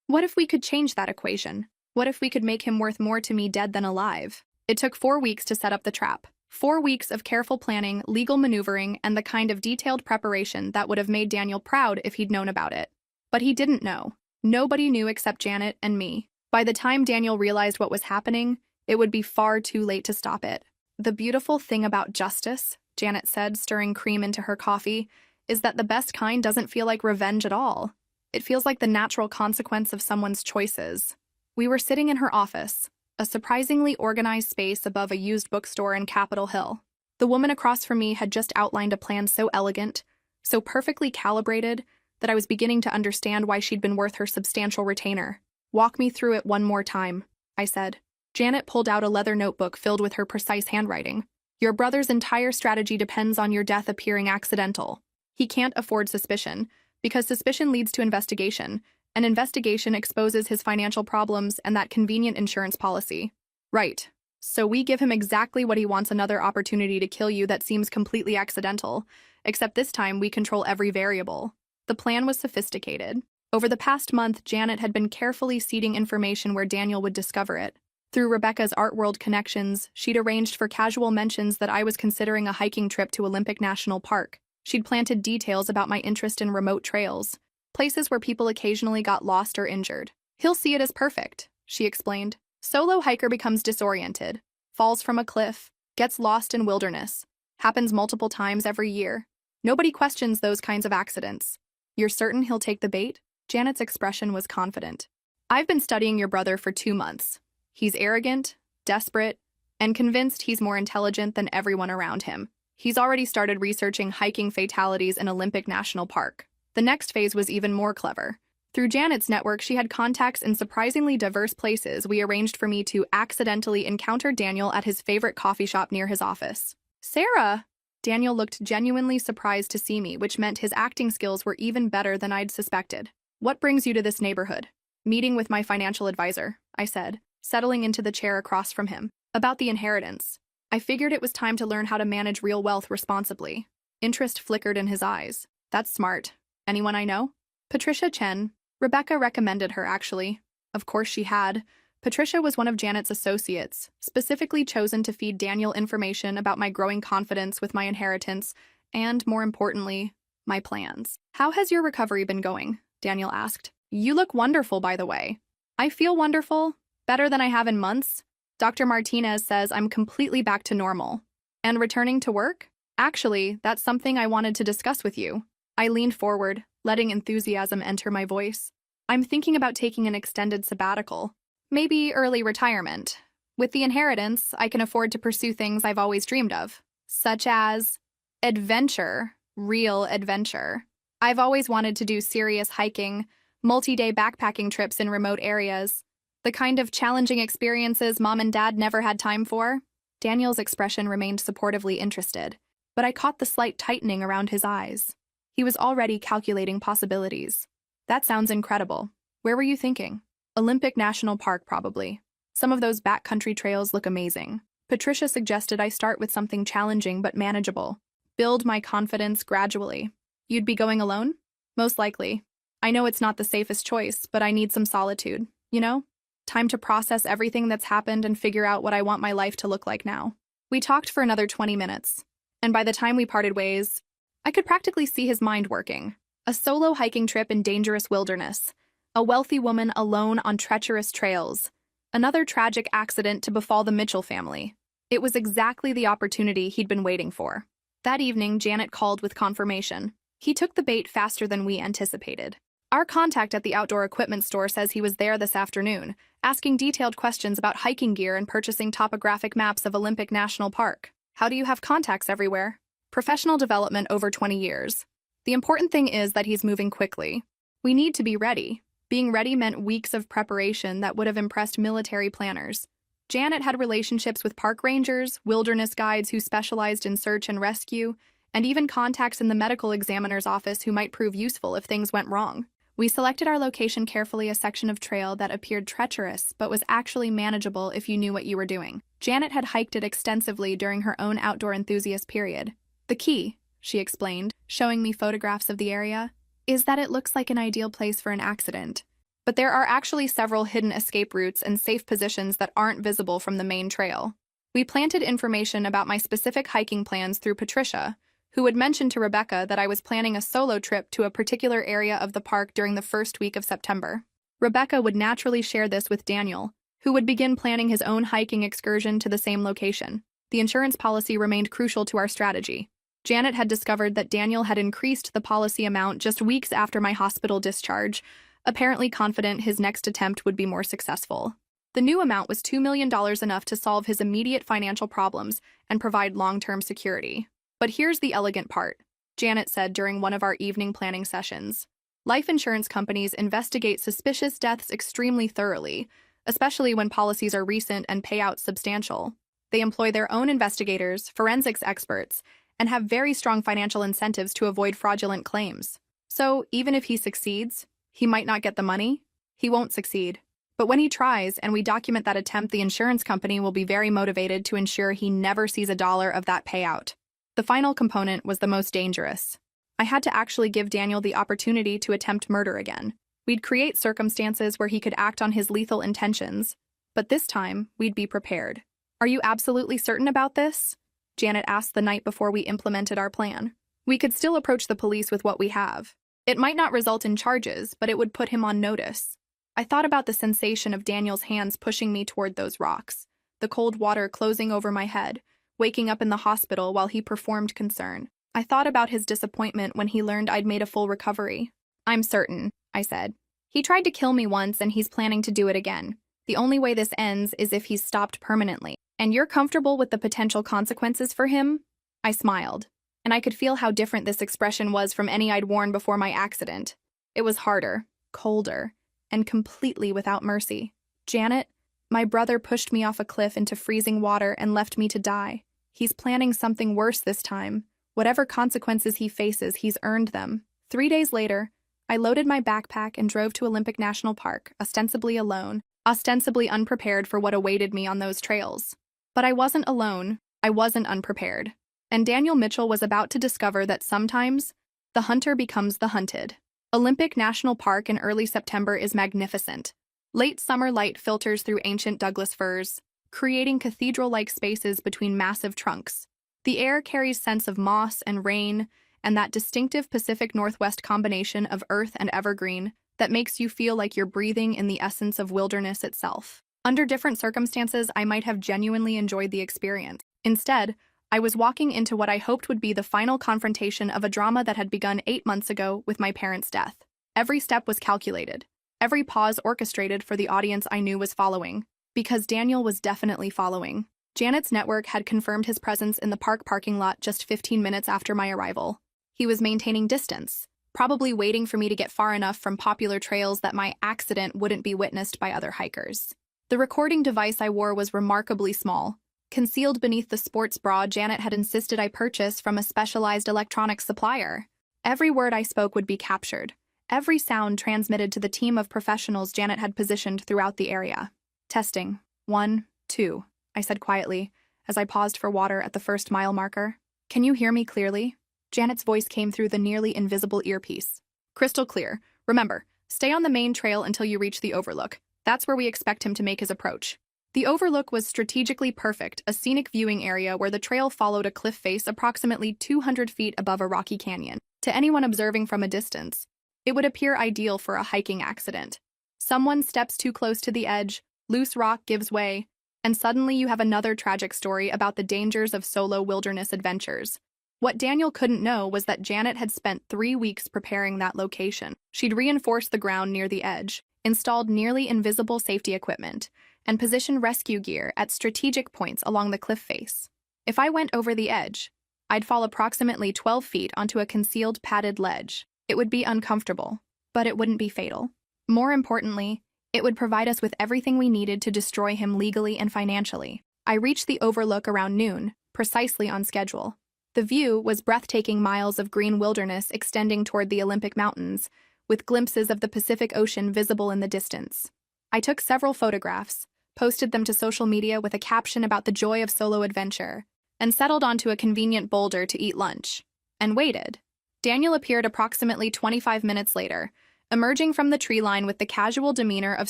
What if we could change that equation? What if we could make him worth more to me dead than alive? It took 4 weeks to set up the trap. 4 weeks of careful planning, legal maneuvering, and the kind of detailed preparation that would have made Daniel proud if he'd known about it. But he didn't know. Nobody knew except Janet and me. By the time Daniel realized what was happening, it would be far too late to stop it. The beautiful thing about justice, Janet said, stirring cream into her coffee, is that the best kind doesn't feel like revenge at all. It feels like the natural consequence of someone's choices. We were sitting in her office, a surprisingly organized space above a used bookstore in Capitol Hill. The woman across from me had just outlined a plan so elegant, so perfectly calibrated, that I was beginning to understand why she'd been worth her substantial retainer. "Walk me through it one more time," I said. Janet pulled out a leather notebook filled with her precise handwriting. "Your brother's entire strategy depends on your death appearing accidental. He can't afford suspicion, because suspicion leads to investigation, and investigation exposes his financial problems and that convenient insurance policy." "Right. So we give him exactly what he wants, another opportunity to kill you that seems completely accidental, except this time we control every variable." The plan was sophisticated. Over the past month, Janet had been carefully seeding information where Daniel would discover it. Through Rebecca's art world connections, she'd arranged for casual mentions that I was considering a hiking trip to Olympic National Park. She'd planted details about my interest in remote trails, places where people occasionally got lost or injured. "He'll see it as perfect," she explained. "Solo hiker becomes disoriented, falls from a cliff, gets lost in wilderness. Happens multiple times every year. Nobody questions those kinds of accidents. You're certain he'll take the bait?" Janet's expression was confident. "I've been studying your brother for 2 months. He's arrogant, desperate, and convinced he's more intelligent than everyone around him. He's already started researching hiking fatalities in Olympic National Park." The next phase was even more clever. Through Janet's network, she had contacts in surprisingly diverse places. We arranged for me to accidentally encounter Daniel at his favorite coffee shop near his office. "Sarah!" Daniel looked genuinely surprised to see me, which meant his acting skills were even better than I'd suspected. "What brings you to this neighborhood?" "Meeting with my financial advisor," I said, settling into the chair across from him. "About the inheritance. I figured it was time to learn how to manage real wealth responsibly." Interest flickered in his eyes. "That's smart. Anyone I know?" "Patricia Chen. Rebecca recommended her, actually." Of course she had. Patricia was one of Janet's associates, specifically chosen to feed Daniel information about my growing confidence with my inheritance and, more importantly, my plans. "How has your recovery been going?" Daniel asked. "You look wonderful, by the way." "I feel wonderful. Better than I have in months. Dr. Martinez says I'm completely back to normal." "And returning to work?" "Actually, that's something I wanted to discuss with you." I leaned forward, letting enthusiasm enter my voice. "I'm thinking about taking an extended sabbatical. Maybe early retirement. With the inheritance, I can afford to pursue things I've always dreamed of, such as adventure, real adventure. I've always wanted to do serious hiking, multi-day backpacking trips in remote areas, the kind of challenging experiences Mom and Dad never had time for." Daniel's expression remained supportively interested, but I caught the slight tightening around his eyes. He was already calculating possibilities. "That sounds incredible. Where were you thinking?" "Olympic National Park, probably. Some of those backcountry trails look amazing." Patricia suggested I start with something challenging but manageable. Build my confidence gradually. "You'd be going alone?" "Most likely. I know it's not the safest choice, but I need some solitude, you know? Time to process everything that's happened and figure out what I want my life to look like now." We talked for another 20 minutes, and by the time we parted ways, I could practically see his mind working. A solo hiking trip in dangerous wilderness. A wealthy woman alone on treacherous trails. Another tragic accident to befall the Mitchell family. It was exactly the opportunity he'd been waiting for. That evening, Janet called with confirmation. He took the bait faster than we anticipated. "Our contact at the outdoor equipment store says he was there this afternoon, asking detailed questions about hiking gear and purchasing topographic maps of Olympic National Park." "How do you have contacts everywhere?" "Professional development over 20 years. The important thing is that he's moving quickly. We need to be ready." Being ready meant weeks of preparation that would have impressed military planners. Janet had relationships with park rangers, wilderness guides who specialized in search and rescue, and even contacts in the medical examiner's office who might prove useful if things went wrong. We selected our location carefully, a section of trail that appeared treacherous but was actually manageable if you knew what you were doing. Janet had hiked it extensively during her own outdoor enthusiast period. "The key," she explained, showing me photographs of the area, "is that it looks like an ideal place for an accident. But there are actually several hidden escape routes and safe positions that aren't visible from the main trail." We planted information about my specific hiking plans through Patricia, who had mentioned to Rebecca that I was planning a solo trip to a particular area of the park during the first week of September. Rebecca would naturally share this with Daniel, who would begin planning his own hiking excursion to the same location. The insurance policy remained crucial to our strategy. Janet had discovered that Daniel had increased the policy amount just weeks after my hospital discharge, apparently confident his next attempt would be more successful. The new amount was $2 million, enough to solve his immediate financial problems and provide long-term security. But here's the elegant part, Janet said during one of our evening planning sessions. Life insurance companies investigate suspicious deaths extremely thoroughly, especially when policies are recent and payouts substantial. They employ their own investigators, forensics experts, and have very strong financial incentives to avoid fraudulent claims. So, even if he succeeds, he might not get the money. He won't succeed. But when he tries and we document that attempt, the insurance company will be very motivated to ensure he never sees a dollar of that payout. The final component was the most dangerous. I had to actually give Daniel the opportunity to attempt murder again. We'd create circumstances where he could act on his lethal intentions, but this time, we'd be prepared. Are you absolutely certain about this? Janet asked the night before we implemented our plan. We could still approach the police with what we have. It might not result in charges, but it would put him on notice. I thought about the sensation of Daniel's hands pushing me toward those rocks, the cold water closing over my head, waking up in the hospital while he performed concern. I thought about his disappointment when he learned I'd made a full recovery. I'm certain, I said. He tried to kill me once and he's planning to do it again. The only way this ends is if he's stopped permanently. And you're comfortable with the potential consequences for him? I smiled, and I could feel how different this expression was from any I'd worn before my accident. It was harder, colder, and completely without mercy. Janet, my brother pushed me off a cliff into freezing water and left me to die. He's planning something worse this time. Whatever consequences he faces, he's earned them. 3 days later, I loaded my backpack and drove to Olympic National Park, ostensibly alone, ostensibly unprepared for what awaited me on those trails. But I wasn't alone. I wasn't unprepared. And Daniel Mitchell was about to discover that sometimes the hunter becomes the hunted. Olympic National Park in early September is magnificent. Late summer light filters through ancient Douglas firs, creating cathedral-like spaces between massive trunks. The air carries scents of moss and rain, and that distinctive Pacific Northwest combination of earth and evergreen that makes you feel like you're breathing in the essence of wilderness itself. Under different circumstances, I might have genuinely enjoyed the experience. Instead, I was walking into what I hoped would be the final confrontation of a drama that had begun 8 months ago with my parents' death. Every step was calculated, every pause orchestrated for the audience I knew was following, because Daniel was definitely following. Janet's network had confirmed his presence in the park parking lot just 15 minutes after my arrival. He was maintaining distance, probably waiting for me to get far enough from popular trails that my accident wouldn't be witnessed by other hikers. The recording device I wore was remarkably small. Concealed beneath the sports bra Janet had insisted I purchase from a specialized electronics supplier. Every word I spoke would be captured, every sound transmitted to the team of professionals Janet had positioned throughout the area. Testing. 1, 2, I said quietly, as I paused for water at the first mile marker. Can you hear me clearly? Janet's voice came through the nearly invisible earpiece. Crystal clear. Remember, stay on the main trail until you reach the overlook. That's where we expect him to make his approach. The overlook was strategically perfect, a scenic viewing area where the trail followed a cliff face approximately 200 feet above a rocky canyon. To anyone observing from a distance, it would appear ideal for a hiking accident. Someone steps too close to the edge, loose rock gives way, and suddenly you have another tragic story about the dangers of solo wilderness adventures. What Daniel couldn't know was that Janet had spent 3 weeks preparing that location. She'd reinforced the ground near the edge, installed nearly invisible safety equipment, and positioned rescue gear at strategic points along the cliff face. If I went over the edge, I'd fall approximately 12 feet onto a concealed padded ledge. It would be uncomfortable, but it wouldn't be fatal. More importantly, it would provide us with everything we needed to destroy him legally and financially. I reached the overlook around noon, precisely on schedule. The view was breathtaking, miles of green wilderness extending toward the Olympic Mountains, with glimpses of the Pacific Ocean visible in the distance. I took several photographs, posted them to social media with a caption about the joy of solo adventure, and settled onto a convenient boulder to eat lunch, and waited. Daniel appeared approximately 25 minutes later, emerging from the tree line with the casual demeanor of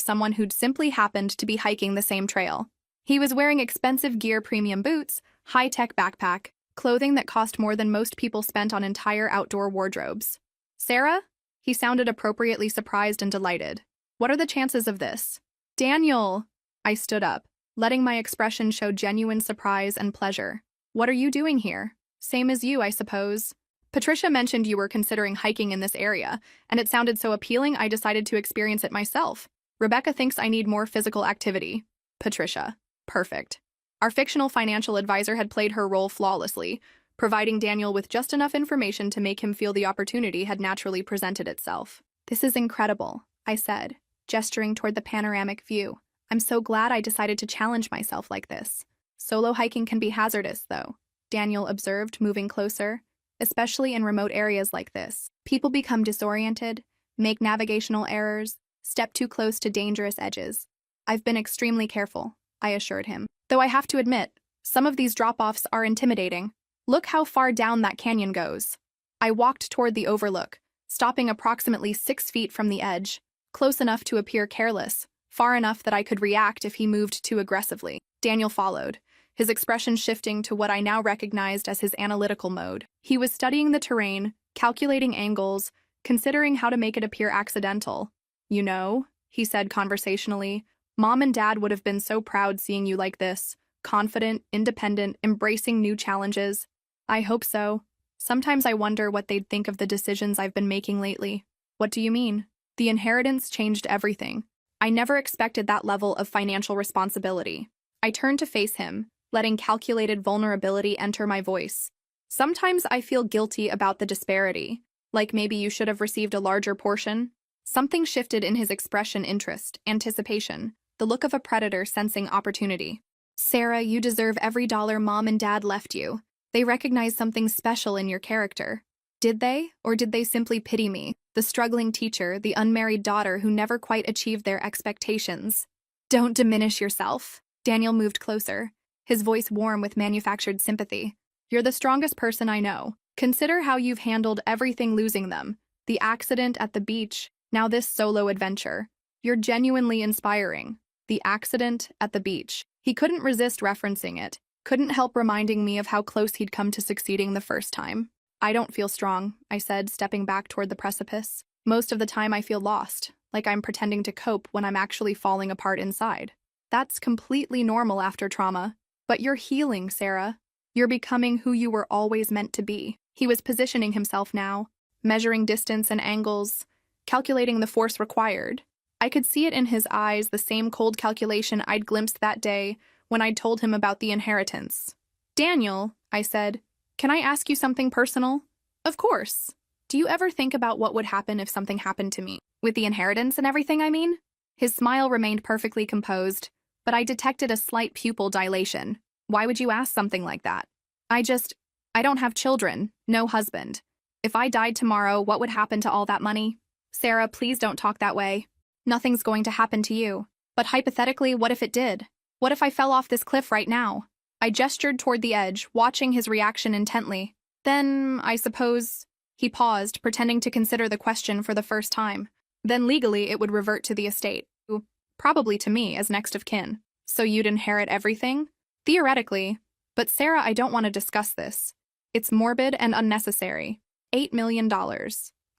someone who'd simply happened to be hiking the same trail. He was wearing expensive gear, premium boots, high-tech backpack, clothing that cost more than most people spent on entire outdoor wardrobes. Sarah? He sounded appropriately surprised and delighted. What are the chances of this? Daniel! I stood up, letting my expression show genuine surprise and pleasure. What are you doing here? Same as you, I suppose. Patricia mentioned you were considering hiking in this area, and it sounded so appealing I decided to experience it myself. Rebecca thinks I need more physical activity. Patricia. Perfect. Our fictional financial advisor had played her role flawlessly, providing Daniel with just enough information to make him feel the opportunity had naturally presented itself. This is incredible, I said, gesturing toward the panoramic view. I'm so glad I decided to challenge myself like this. Solo hiking can be hazardous, though, Daniel observed, moving closer. Especially in remote areas like this. People become disoriented, make navigational errors, step too close to dangerous edges. I've been extremely careful, I assured him. Though I have to admit, some of these drop-offs are intimidating. Look how far down that canyon goes. I walked toward the overlook, stopping approximately 6 feet from the edge, close enough to appear careless, far enough that I could react if he moved too aggressively. Daniel followed, his expression shifting to what I now recognized as his analytical mode. He was studying the terrain, calculating angles, considering how to make it appear accidental. You know, he said conversationally, Mom and Dad would have been so proud seeing you like this, confident, independent, embracing new challenges. I hope so. Sometimes I wonder what they'd think of the decisions I've been making lately. What do you mean? The inheritance changed everything. I never expected that level of financial responsibility. I turned to face him, letting calculated vulnerability enter my voice. Sometimes I feel guilty about the disparity, like maybe you should have received a larger portion. Something shifted in his expression: interest, anticipation, the look of a predator sensing opportunity. Sarah, you deserve every dollar Mom and Dad left you. They recognize something special in your character. Did they, or did they simply pity me, the struggling teacher, the unmarried daughter who never quite achieved their expectations? Don't diminish yourself. Daniel moved closer, his voice warm with manufactured sympathy. You're the strongest person I know. Consider how you've handled everything, losing them. The accident at the beach, now this solo adventure. You're genuinely inspiring. The accident at the beach. He couldn't resist referencing it, couldn't help reminding me of how close he'd come to succeeding the first time. I don't feel strong, I said, stepping back toward the precipice. Most of the time I feel lost, like I'm pretending to cope when I'm actually falling apart inside. That's completely normal after trauma. But you're healing, Sarah. You're becoming who you were always meant to be. He was positioning himself now, measuring distance and angles, calculating the force required. I could see it in his eyes, the same cold calculation I'd glimpsed that day when I'd told him about the inheritance. Daniel, I said, can I ask you something personal? Of course. Do you ever think about what would happen if something happened to me? With the inheritance and everything, I mean? His smile remained perfectly composed, but I detected a slight pupil dilation. Why would you ask something like that? I don't have children, no husband. If I died tomorrow, what would happen to all that money? Sarah, please don't talk that way. Nothing's going to happen to you. But hypothetically, what if it did? What if I fell off this cliff right now? I gestured toward the edge, watching his reaction intently. Then, I suppose... He paused, pretending to consider the question for the first time. Then legally, it would revert to the estate. Probably to me as next of kin. So you'd inherit everything? Theoretically. But Sarah, I don't want to discuss this. It's morbid and unnecessary. $8 million,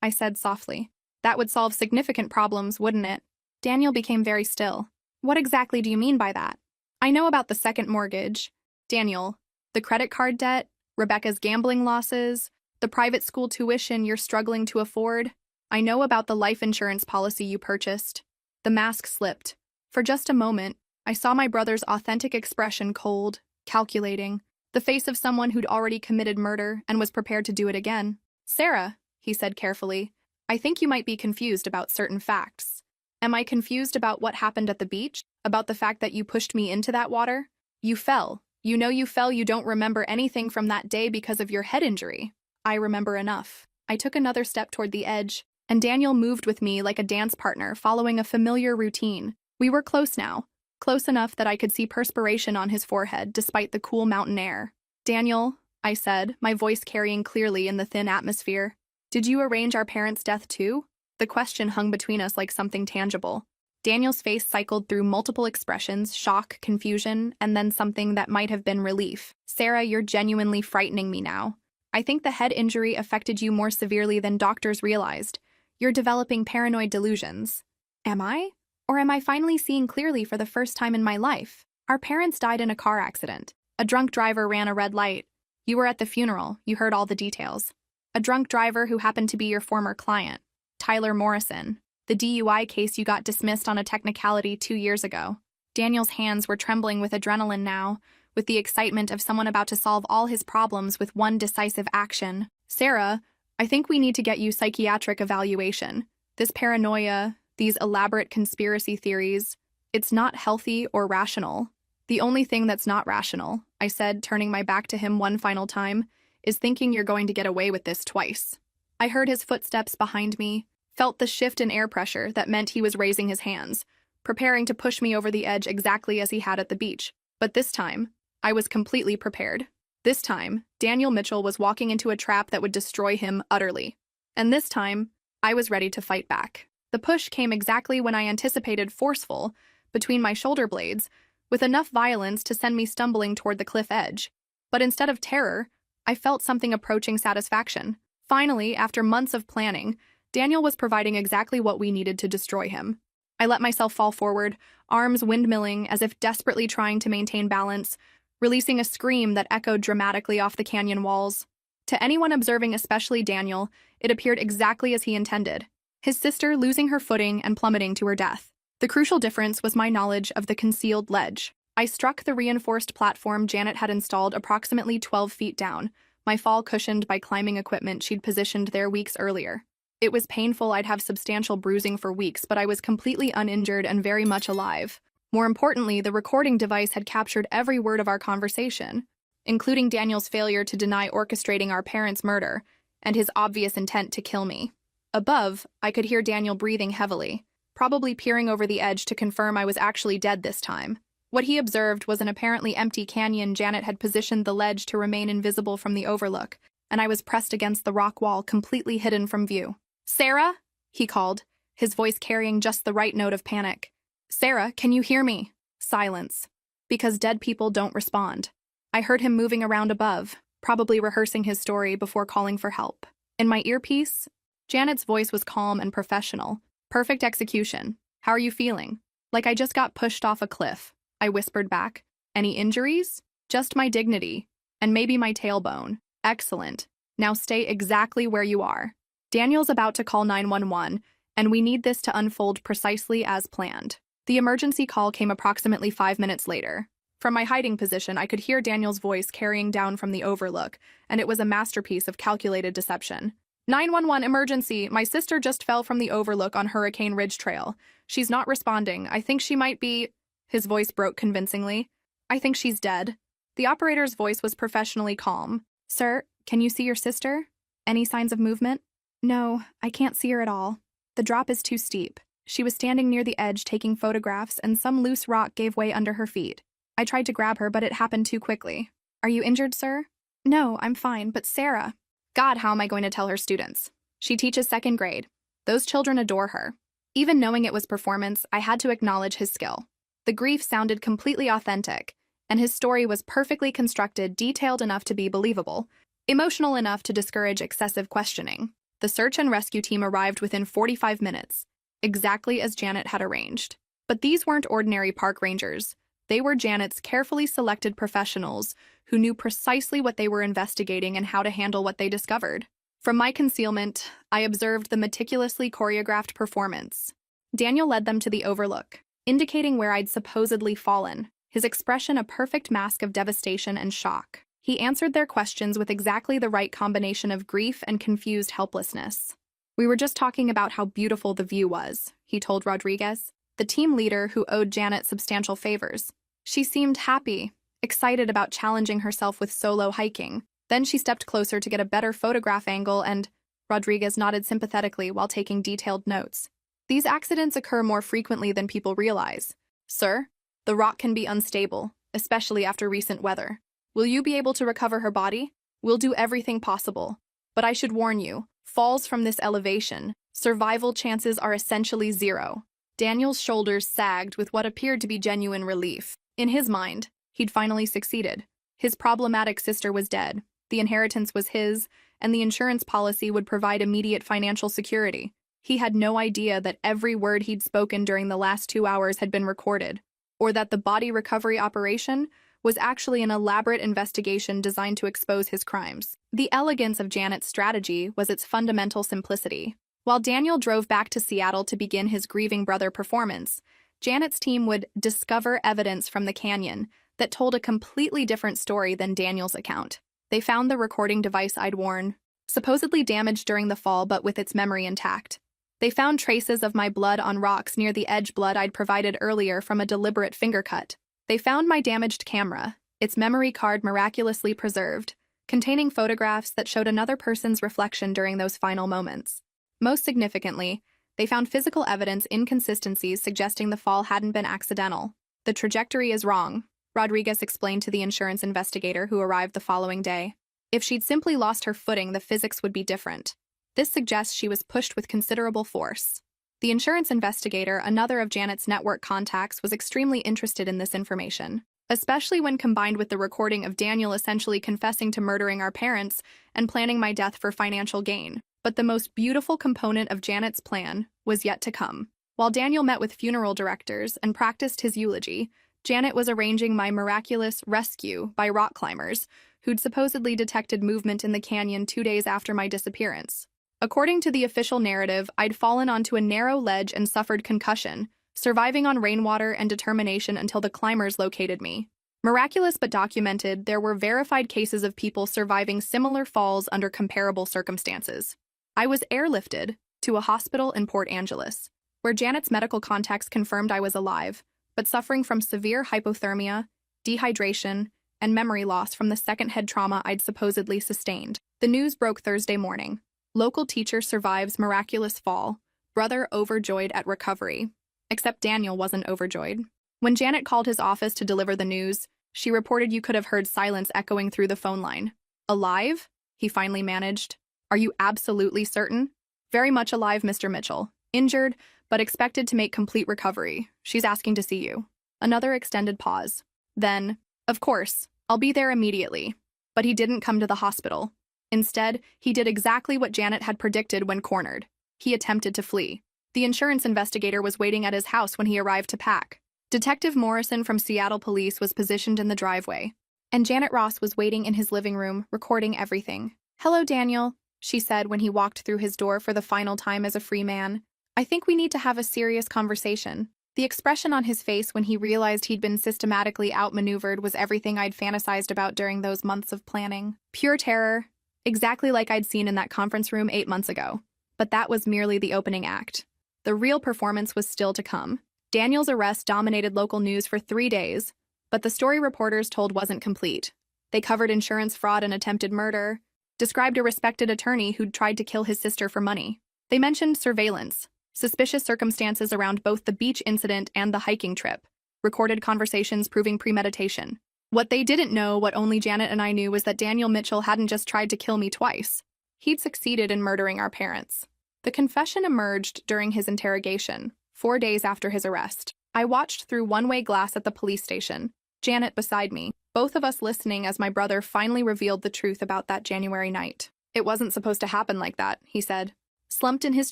I said softly. That would solve significant problems, wouldn't it? Daniel became very still. What exactly do you mean by that? I know about the second mortgage. Daniel, the credit card debt, Rebecca's gambling losses, the private school tuition you're struggling to afford. I know about the life insurance policy you purchased. The mask slipped. For just a moment, I saw my brother's authentic expression, cold, calculating, the face of someone who'd already committed murder and was prepared to do it again. Sarah, he said carefully, I think you might be confused about certain facts. Am I confused about what happened at the beach? About the fact that you pushed me into that water? You fell. You know you fell. You don't remember anything from that day because of your head injury. I remember enough. I took another step toward the edge, and Daniel moved with me like a dance partner following a familiar routine. We were close now, close enough that I could see perspiration on his forehead despite the cool mountain air. Daniel, I said, my voice carrying clearly in the thin atmosphere, did you arrange our parents' death too? The question hung between us like something tangible. Daniel's face cycled through multiple expressions: shock, confusion, and then something that might have been relief. Sarah, you're genuinely frightening me now. I think the head injury affected you more severely than doctors realized. You're developing paranoid delusions. Am I? Or am I finally seeing clearly for the first time in my life? Our parents died in a car accident. A drunk driver ran a red light. You were at the funeral. You heard all the details. A drunk driver who happened to be your former client, Tyler Morrison. The DUI case you got dismissed on a technicality 2 years ago. Daniel's hands were trembling with adrenaline now, with the excitement of someone about to solve all his problems with one decisive action. Sarah, I think we need to get you psychiatric evaluation. This paranoia, these elaborate conspiracy theories, it's not healthy or rational. The only thing that's not rational, I said, turning my back to him one final time, is thinking you're going to get away with this twice. I heard his footsteps behind me, felt the shift in air pressure that meant he was raising his hands, preparing to push me over the edge exactly as he had at the beach. But this time, I was completely prepared. This time, Daniel Mitchell was walking into a trap that would destroy him utterly. And this time, I was ready to fight back. The push came exactly when I anticipated, forceful, between my shoulder blades, with enough violence to send me stumbling toward the cliff edge. But instead of terror, I felt something approaching satisfaction. Finally, after months of planning, Daniel was providing exactly what we needed to destroy him. I let myself fall forward, arms windmilling as if desperately trying to maintain balance, releasing a scream that echoed dramatically off the canyon walls. To anyone observing, especially Daniel, it appeared exactly as he intended, his sister losing her footing and plummeting to her death. The crucial difference was my knowledge of the concealed ledge. I struck the reinforced platform Janet had installed approximately 12 feet down, my fall cushioned by climbing equipment she'd positioned there weeks earlier. It was painful. I'd have substantial bruising for weeks, but I was completely uninjured and very much alive. More importantly, the recording device had captured every word of our conversation, including Daniel's failure to deny orchestrating our parents' murder and his obvious intent to kill me. Above, I could hear Daniel breathing heavily, probably peering over the edge to confirm I was actually dead this time. What he observed was an apparently empty canyon. Janet had positioned the ledge to remain invisible from the overlook, and I was pressed against the rock wall, completely hidden from view. "Sarah?" he called, his voice carrying just the right note of panic. "Sarah, can you hear me?" Silence. Because dead people don't respond. I heard him moving around above, probably rehearsing his story before calling for help. In my earpiece, Janet's voice was calm and professional. "Perfect execution. How are you feeling?" "Like I just got pushed off a cliff," I whispered back. "Any injuries?" "Just my dignity. And maybe my tailbone." "Excellent. Now stay exactly where you are. Daniel's about to call 911, and we need this to unfold precisely as planned." The emergency call came approximately 5 minutes later. From my hiding position, I could hear Daniel's voice carrying down from the overlook, and it was a masterpiece of calculated deception. 911 emergency. My sister just fell from the overlook on Hurricane Ridge Trail. She's not responding. I think she might be... His voice broke convincingly. "I think she's dead." The operator's voice was professionally calm. "Sir, can you see your sister? Any signs of movement?" "No, I can't see her at all. The drop is too steep. She was standing near the edge taking photographs, and some loose rock gave way under her feet. I tried to grab her, but it happened too quickly." "Are you injured, sir?" "No, I'm fine, but Sarah..." God, how am I going to tell her students? She teaches 2nd grade. Those children adore her. Even knowing it was performance, I had to acknowledge his skill. The grief sounded completely authentic, and his story was perfectly constructed, detailed enough to be believable, emotional enough to discourage excessive questioning. The search and rescue team arrived within 45 minutes, exactly as Janet had arranged. But these weren't ordinary park rangers. They were Janet's carefully selected professionals who knew precisely what they were investigating and how to handle what they discovered. From my concealment, I observed the meticulously choreographed performance. Daniel led them to the overlook, indicating where I'd supposedly fallen, his expression a perfect mask of devastation and shock. He answered their questions with exactly the right combination of grief and confused helplessness. "We were just talking about how beautiful the view was," he told Rodriguez, the team leader who owed Janet substantial favors. She seemed happy, excited about challenging herself with solo hiking. Then she stepped closer to get a better photograph angle and Rodriguez nodded sympathetically while taking detailed notes. "These accidents occur more frequently than people realize. Sir, the rock can be unstable, especially after recent weather. Will you be able to recover her body? We'll do everything possible. But I should warn you, falls from this elevation, survival chances are essentially zero." Daniel's shoulders sagged with what appeared to be genuine relief. In his mind, he'd finally succeeded. His problematic sister was dead, the inheritance was his, and the insurance policy would provide immediate financial security. He had no idea that every word he'd spoken during the last 2 hours had been recorded. or that the body recovery operation was actually an elaborate investigation designed to expose his crimes. The elegance of Janet's strategy was its fundamental simplicity. While Daniel drove back to Seattle to begin his grieving brother performance, Janet's team would discover evidence from the canyon that told a completely different story than Daniel's account. They found the recording device I'd worn, supposedly damaged during the fall but with its memory intact. They found traces of my blood on rocks near the edge blood I'd provided earlier from a deliberate finger cut. They found my damaged camera, its memory card miraculously preserved, containing photographs that showed another person's reflection during those final moments. Most significantly, they found physical evidence inconsistencies suggesting the fall hadn't been accidental. "The trajectory is wrong," Rodriguez explained to the insurance investigator who arrived the following day. "If she'd simply lost her footing, the physics would be different. This suggests she was pushed with considerable force." The insurance investigator, another of Janet's network contacts, was extremely interested in this information, especially when combined with the recording of Daniel essentially confessing to murdering our parents and planning my death for financial gain. But the most beautiful component of Janet's plan was yet to come. While Daniel met with funeral directors and practiced his eulogy, Janet was arranging my miraculous rescue by rock climbers who'd supposedly detected movement in the canyon 2 days after my disappearance. According to the official narrative, I'd fallen onto a narrow ledge and suffered concussion, surviving on rainwater and determination until the climbers located me. Miraculous but documented, there were verified cases of people surviving similar falls under comparable circumstances. I was airlifted to a hospital in Port Angeles, where Janet's medical contacts confirmed I was alive, but suffering from severe hypothermia, dehydration, and memory loss from the second head trauma I'd supposedly sustained. The news broke Thursday morning. Local teacher survives miraculous fall, brother overjoyed at recovery. Except Daniel wasn't overjoyed. When Janet called his office to deliver the news, she reported you could have heard silence echoing through the phone line. "Alive?" he finally managed. "Are you absolutely certain?" "Very much alive, Mr. Mitchell. Injured, but expected to make complete recovery. She's asking to see you." Another extended pause. Then, "Of course, I'll be there immediately." But he didn't come to the hospital. Instead, he did exactly what Janet had predicted when cornered. He attempted to flee. The insurance investigator was waiting at his house when he arrived to pack. Detective Morrison from Seattle Police was positioned in the driveway, and Janet Ross was waiting in his living room, recording everything. "Hello, Daniel," she said when he walked through his door for the final time as a free man. "I think we need to have a serious conversation." The expression on his face when he realized he'd been systematically outmaneuvered was everything I'd fantasized about during those months of planning. Pure terror, exactly like I'd seen in that conference room 8 months ago. But that was merely the opening act. The real performance was still to come. Daniel's arrest dominated local news for 3 days, but the story reporters told wasn't complete. They covered insurance fraud and attempted murder, described a respected attorney who'd tried to kill his sister for money. They mentioned surveillance, suspicious circumstances around both the beach incident and the hiking trip, recorded conversations proving premeditation. What they didn't know, what only Janet and I knew, was that Daniel Mitchell hadn't just tried to kill me twice. He'd succeeded in murdering our parents. The confession emerged during his interrogation, 4 days after his arrest. I watched through one-way glass at the police station, Janet beside me, both of us listening as my brother finally revealed the truth about that January night. "It wasn't supposed to happen like that," he said, slumped in his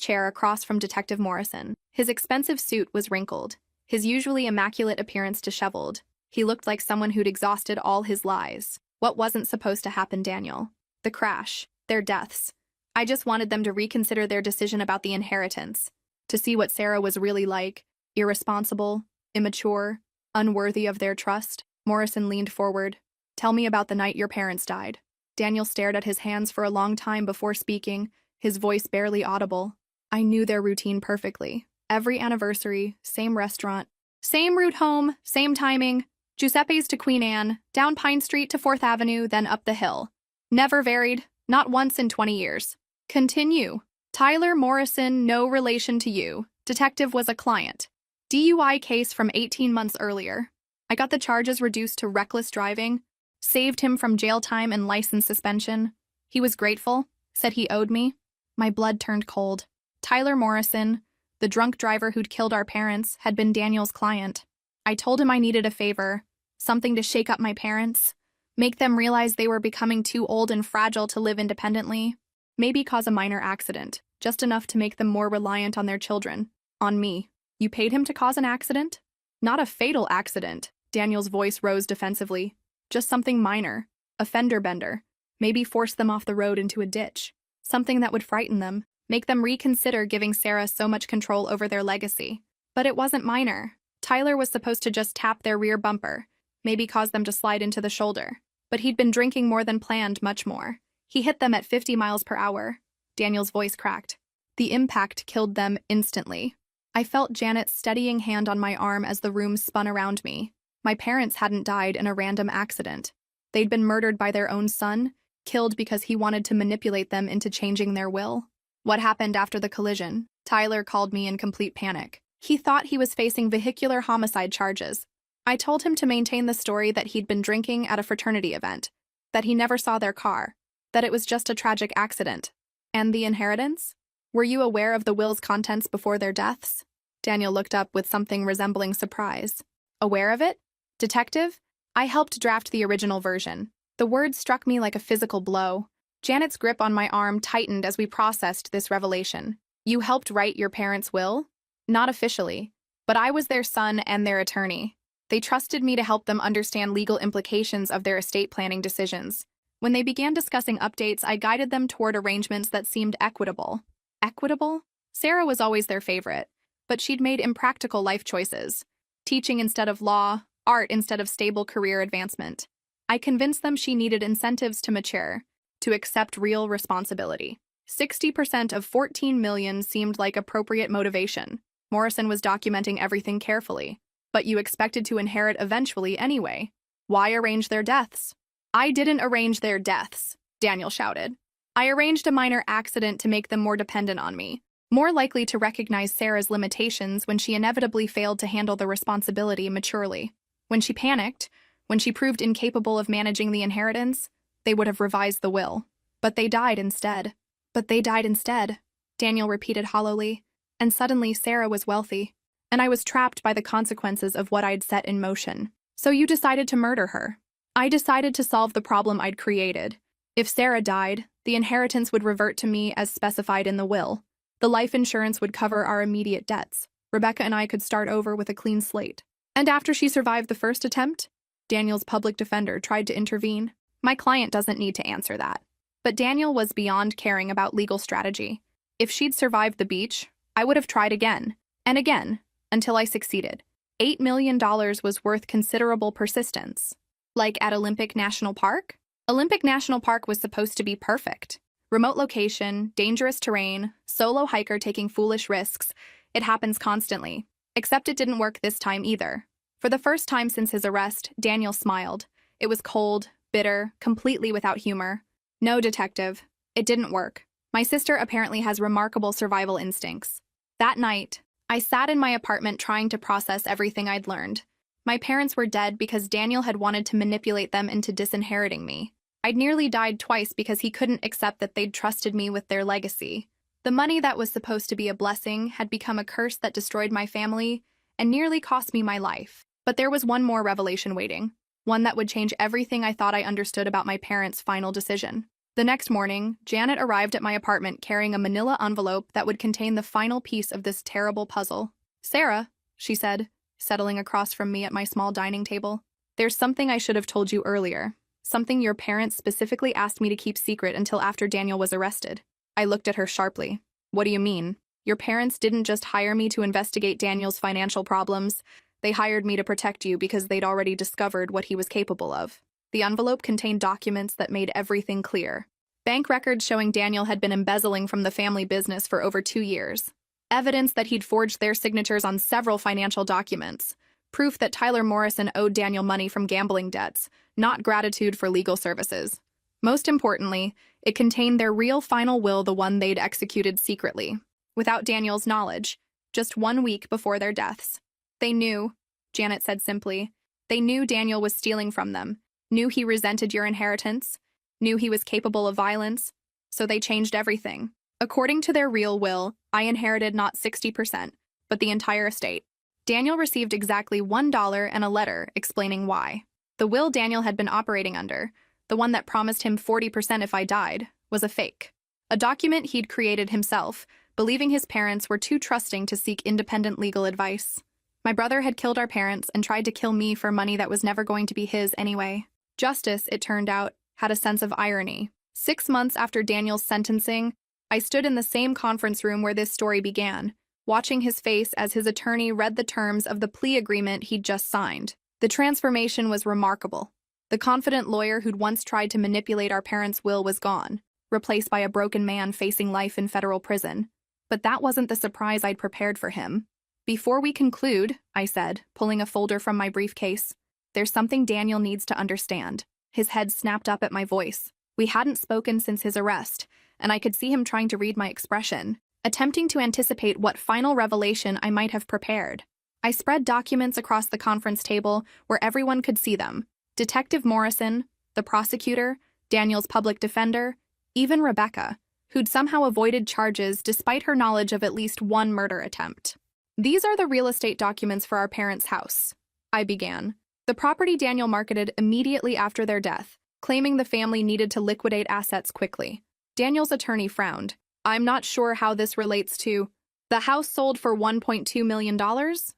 chair across from Detective Morrison. His expensive suit was wrinkled, his usually immaculate appearance disheveled. He looked like someone who'd exhausted all his lies. "What wasn't supposed to happen, Daniel? The crash, their deaths. I just wanted them to reconsider their decision about the inheritance, to see what Sarah was really like, irresponsible, immature, unworthy of their trust." Morrison leaned forward. "Tell me about the night your parents died." Daniel stared at his hands for a long time before speaking, his voice barely audible. "I knew their routine perfectly. Every anniversary, same restaurant, same route home, same timing. Giuseppe's to Queen Anne, down Pine Street to 4th Avenue, then up the hill. Never varied, not once in 20 years. Continue. Tyler Morrison, no relation to you. Detective was a client. DUI case from 18 months earlier. I got the charges reduced to reckless driving, saved him from jail time and license suspension. He was grateful, said he owed me. My blood turned cold. Tyler Morrison, the drunk driver who'd killed our parents, had been Daniel's client. I told him I needed a favor, something to shake up my parents, make them realize they were becoming too old and fragile to live independently, maybe cause a minor accident, just enough to make them more reliant on their children, on me. You paid him to cause an accident? Not a fatal accident. Daniel's voice rose defensively. Just something minor. A fender bender. Maybe force them off the road into a ditch. Something that would frighten them, make them reconsider giving Sarah so much control over their legacy. But it wasn't minor. Tyler was supposed to just tap their rear bumper, maybe cause them to slide into the shoulder. But he'd been drinking more than planned, much more. He hit them at 50 miles per hour. Daniel's voice cracked. The impact killed them instantly. I felt Janet's steadying hand on my arm as the room spun around me. My parents hadn't died in a random accident. They'd been murdered by their own son, killed because he wanted to manipulate them into changing their will. What happened after the collision? Tyler called me in complete panic. He thought he was facing vehicular homicide charges. I told him to maintain the story that he'd been drinking at a fraternity event, that he never saw their car, that it was just a tragic accident. And the inheritance? Were you aware of the will's contents before their deaths? Daniel looked up with something resembling surprise. Aware of it? Detective? I helped draft the original version. The words struck me like a physical blow. Janet's grip on my arm tightened as we processed this revelation. You helped write your parents' will? Not officially, but I was their son and their attorney. They trusted me to help them understand legal implications of their estate planning decisions. When they began discussing updates, I guided them toward arrangements that seemed equitable. Equitable? Sarah was always their favorite, but she'd made impractical life choices. Teaching instead of law, art instead of stable career advancement. I convinced them she needed incentives to mature, to accept real responsibility. 60% of 14 million seemed like appropriate motivation. Morrison was documenting everything carefully. But you expected to inherit eventually anyway. Why arrange their deaths? I didn't arrange their deaths, Daniel shouted. I arranged a minor accident to make them more dependent on me, more likely to recognize Sarah's limitations when she inevitably failed to handle the responsibility maturely. When she panicked, when she proved incapable of managing the inheritance, they would have revised the will. But they died instead. But they died instead, Daniel repeated hollowly. And suddenly Sarah was wealthy. And I was trapped by the consequences of what I'd set in motion. So you decided to murder her. I decided to solve the problem I'd created. If Sarah died, the inheritance would revert to me as specified in the will. The life insurance would cover our immediate debts. Rebecca and I could start over with a clean slate. And after she survived the first attempt, Daniel's public defender tried to intervene. My client doesn't need to answer that. But Daniel was beyond caring about legal strategy. If she'd survived the beach, I would have tried again, and again, until I succeeded. $8 million was worth considerable persistence. Like at Olympic National Park? Olympic National Park was supposed to be perfect. Remote location, dangerous terrain, solo hiker taking foolish risks. It happens constantly. Except it didn't work this time either. For the first time since his arrest, Daniel smiled. It was cold, bitter, completely without humor. No, detective. It didn't work. My sister apparently has remarkable survival instincts. That night, I sat in my apartment trying to process everything I'd learned. My parents were dead because Daniel had wanted to manipulate them into disinheriting me. I'd nearly died twice because he couldn't accept that they'd trusted me with their legacy. The money that was supposed to be a blessing had become a curse that destroyed my family and nearly cost me my life. But there was one more revelation waiting, one that would change everything I thought I understood about my parents' final decision. The next morning, Janet arrived at my apartment carrying a manila envelope that would contain the final piece of this terrible puzzle. "Sarah," she said, settling across from me at my small dining table, "there's something I should have told you earlier. Something your parents specifically asked me to keep secret until after Daniel was arrested." I looked at her sharply. "What do you mean? Your parents didn't just hire me to investigate Daniel's financial problems. They hired me to protect you because they'd already discovered what he was capable of." The envelope contained documents that made everything clear. Bank records showing Daniel had been embezzling from the family business for over 2 years. Evidence that he'd forged their signatures on several financial documents. Proof that Tyler Morrison owed Daniel money from gambling debts, not gratitude for legal services. Most importantly, it contained their real final will, the one they'd executed secretly, without Daniel's knowledge, just 1 week before their deaths. They knew, Janet said simply. They knew Daniel was stealing from them, knew he resented your inheritance, knew he was capable of violence, so they changed everything. According to their real will, I inherited not 60%, but the entire estate. Daniel received exactly $1 and a letter explaining why. The will Daniel had been operating under, the one that promised him 40% if I died, was a fake. A document he'd created himself, believing his parents were too trusting to seek independent legal advice. My brother had killed our parents and tried to kill me for money that was never going to be his anyway. Justice, it turned out, had a sense of irony. 6 months after Daniel's sentencing, I stood in the same conference room where this story began, watching his face as his attorney read the terms of the plea agreement he'd just signed. The transformation was remarkable. The confident lawyer who'd once tried to manipulate our parents' will was gone, replaced by a broken man facing life in federal prison. But that wasn't the surprise I'd prepared for him. "Before we conclude," I said, pulling a folder from my briefcase, "there's something Daniel needs to understand." His head snapped up at my voice. We hadn't spoken since his arrest, and I could see him trying to read my expression, attempting to anticipate what final revelation I might have prepared. I spread documents across the conference table where everyone could see them. Detective Morrison, the prosecutor, Daniel's public defender, even Rebecca, who'd somehow avoided charges despite her knowledge of at least one murder attempt. "These are the real estate documents for our parents' house," I began. "The property Daniel marketed immediately after their death, claiming the family needed to liquidate assets quickly." Daniel's attorney frowned. "I'm not sure how this relates to—" "The house sold for $1.2 million,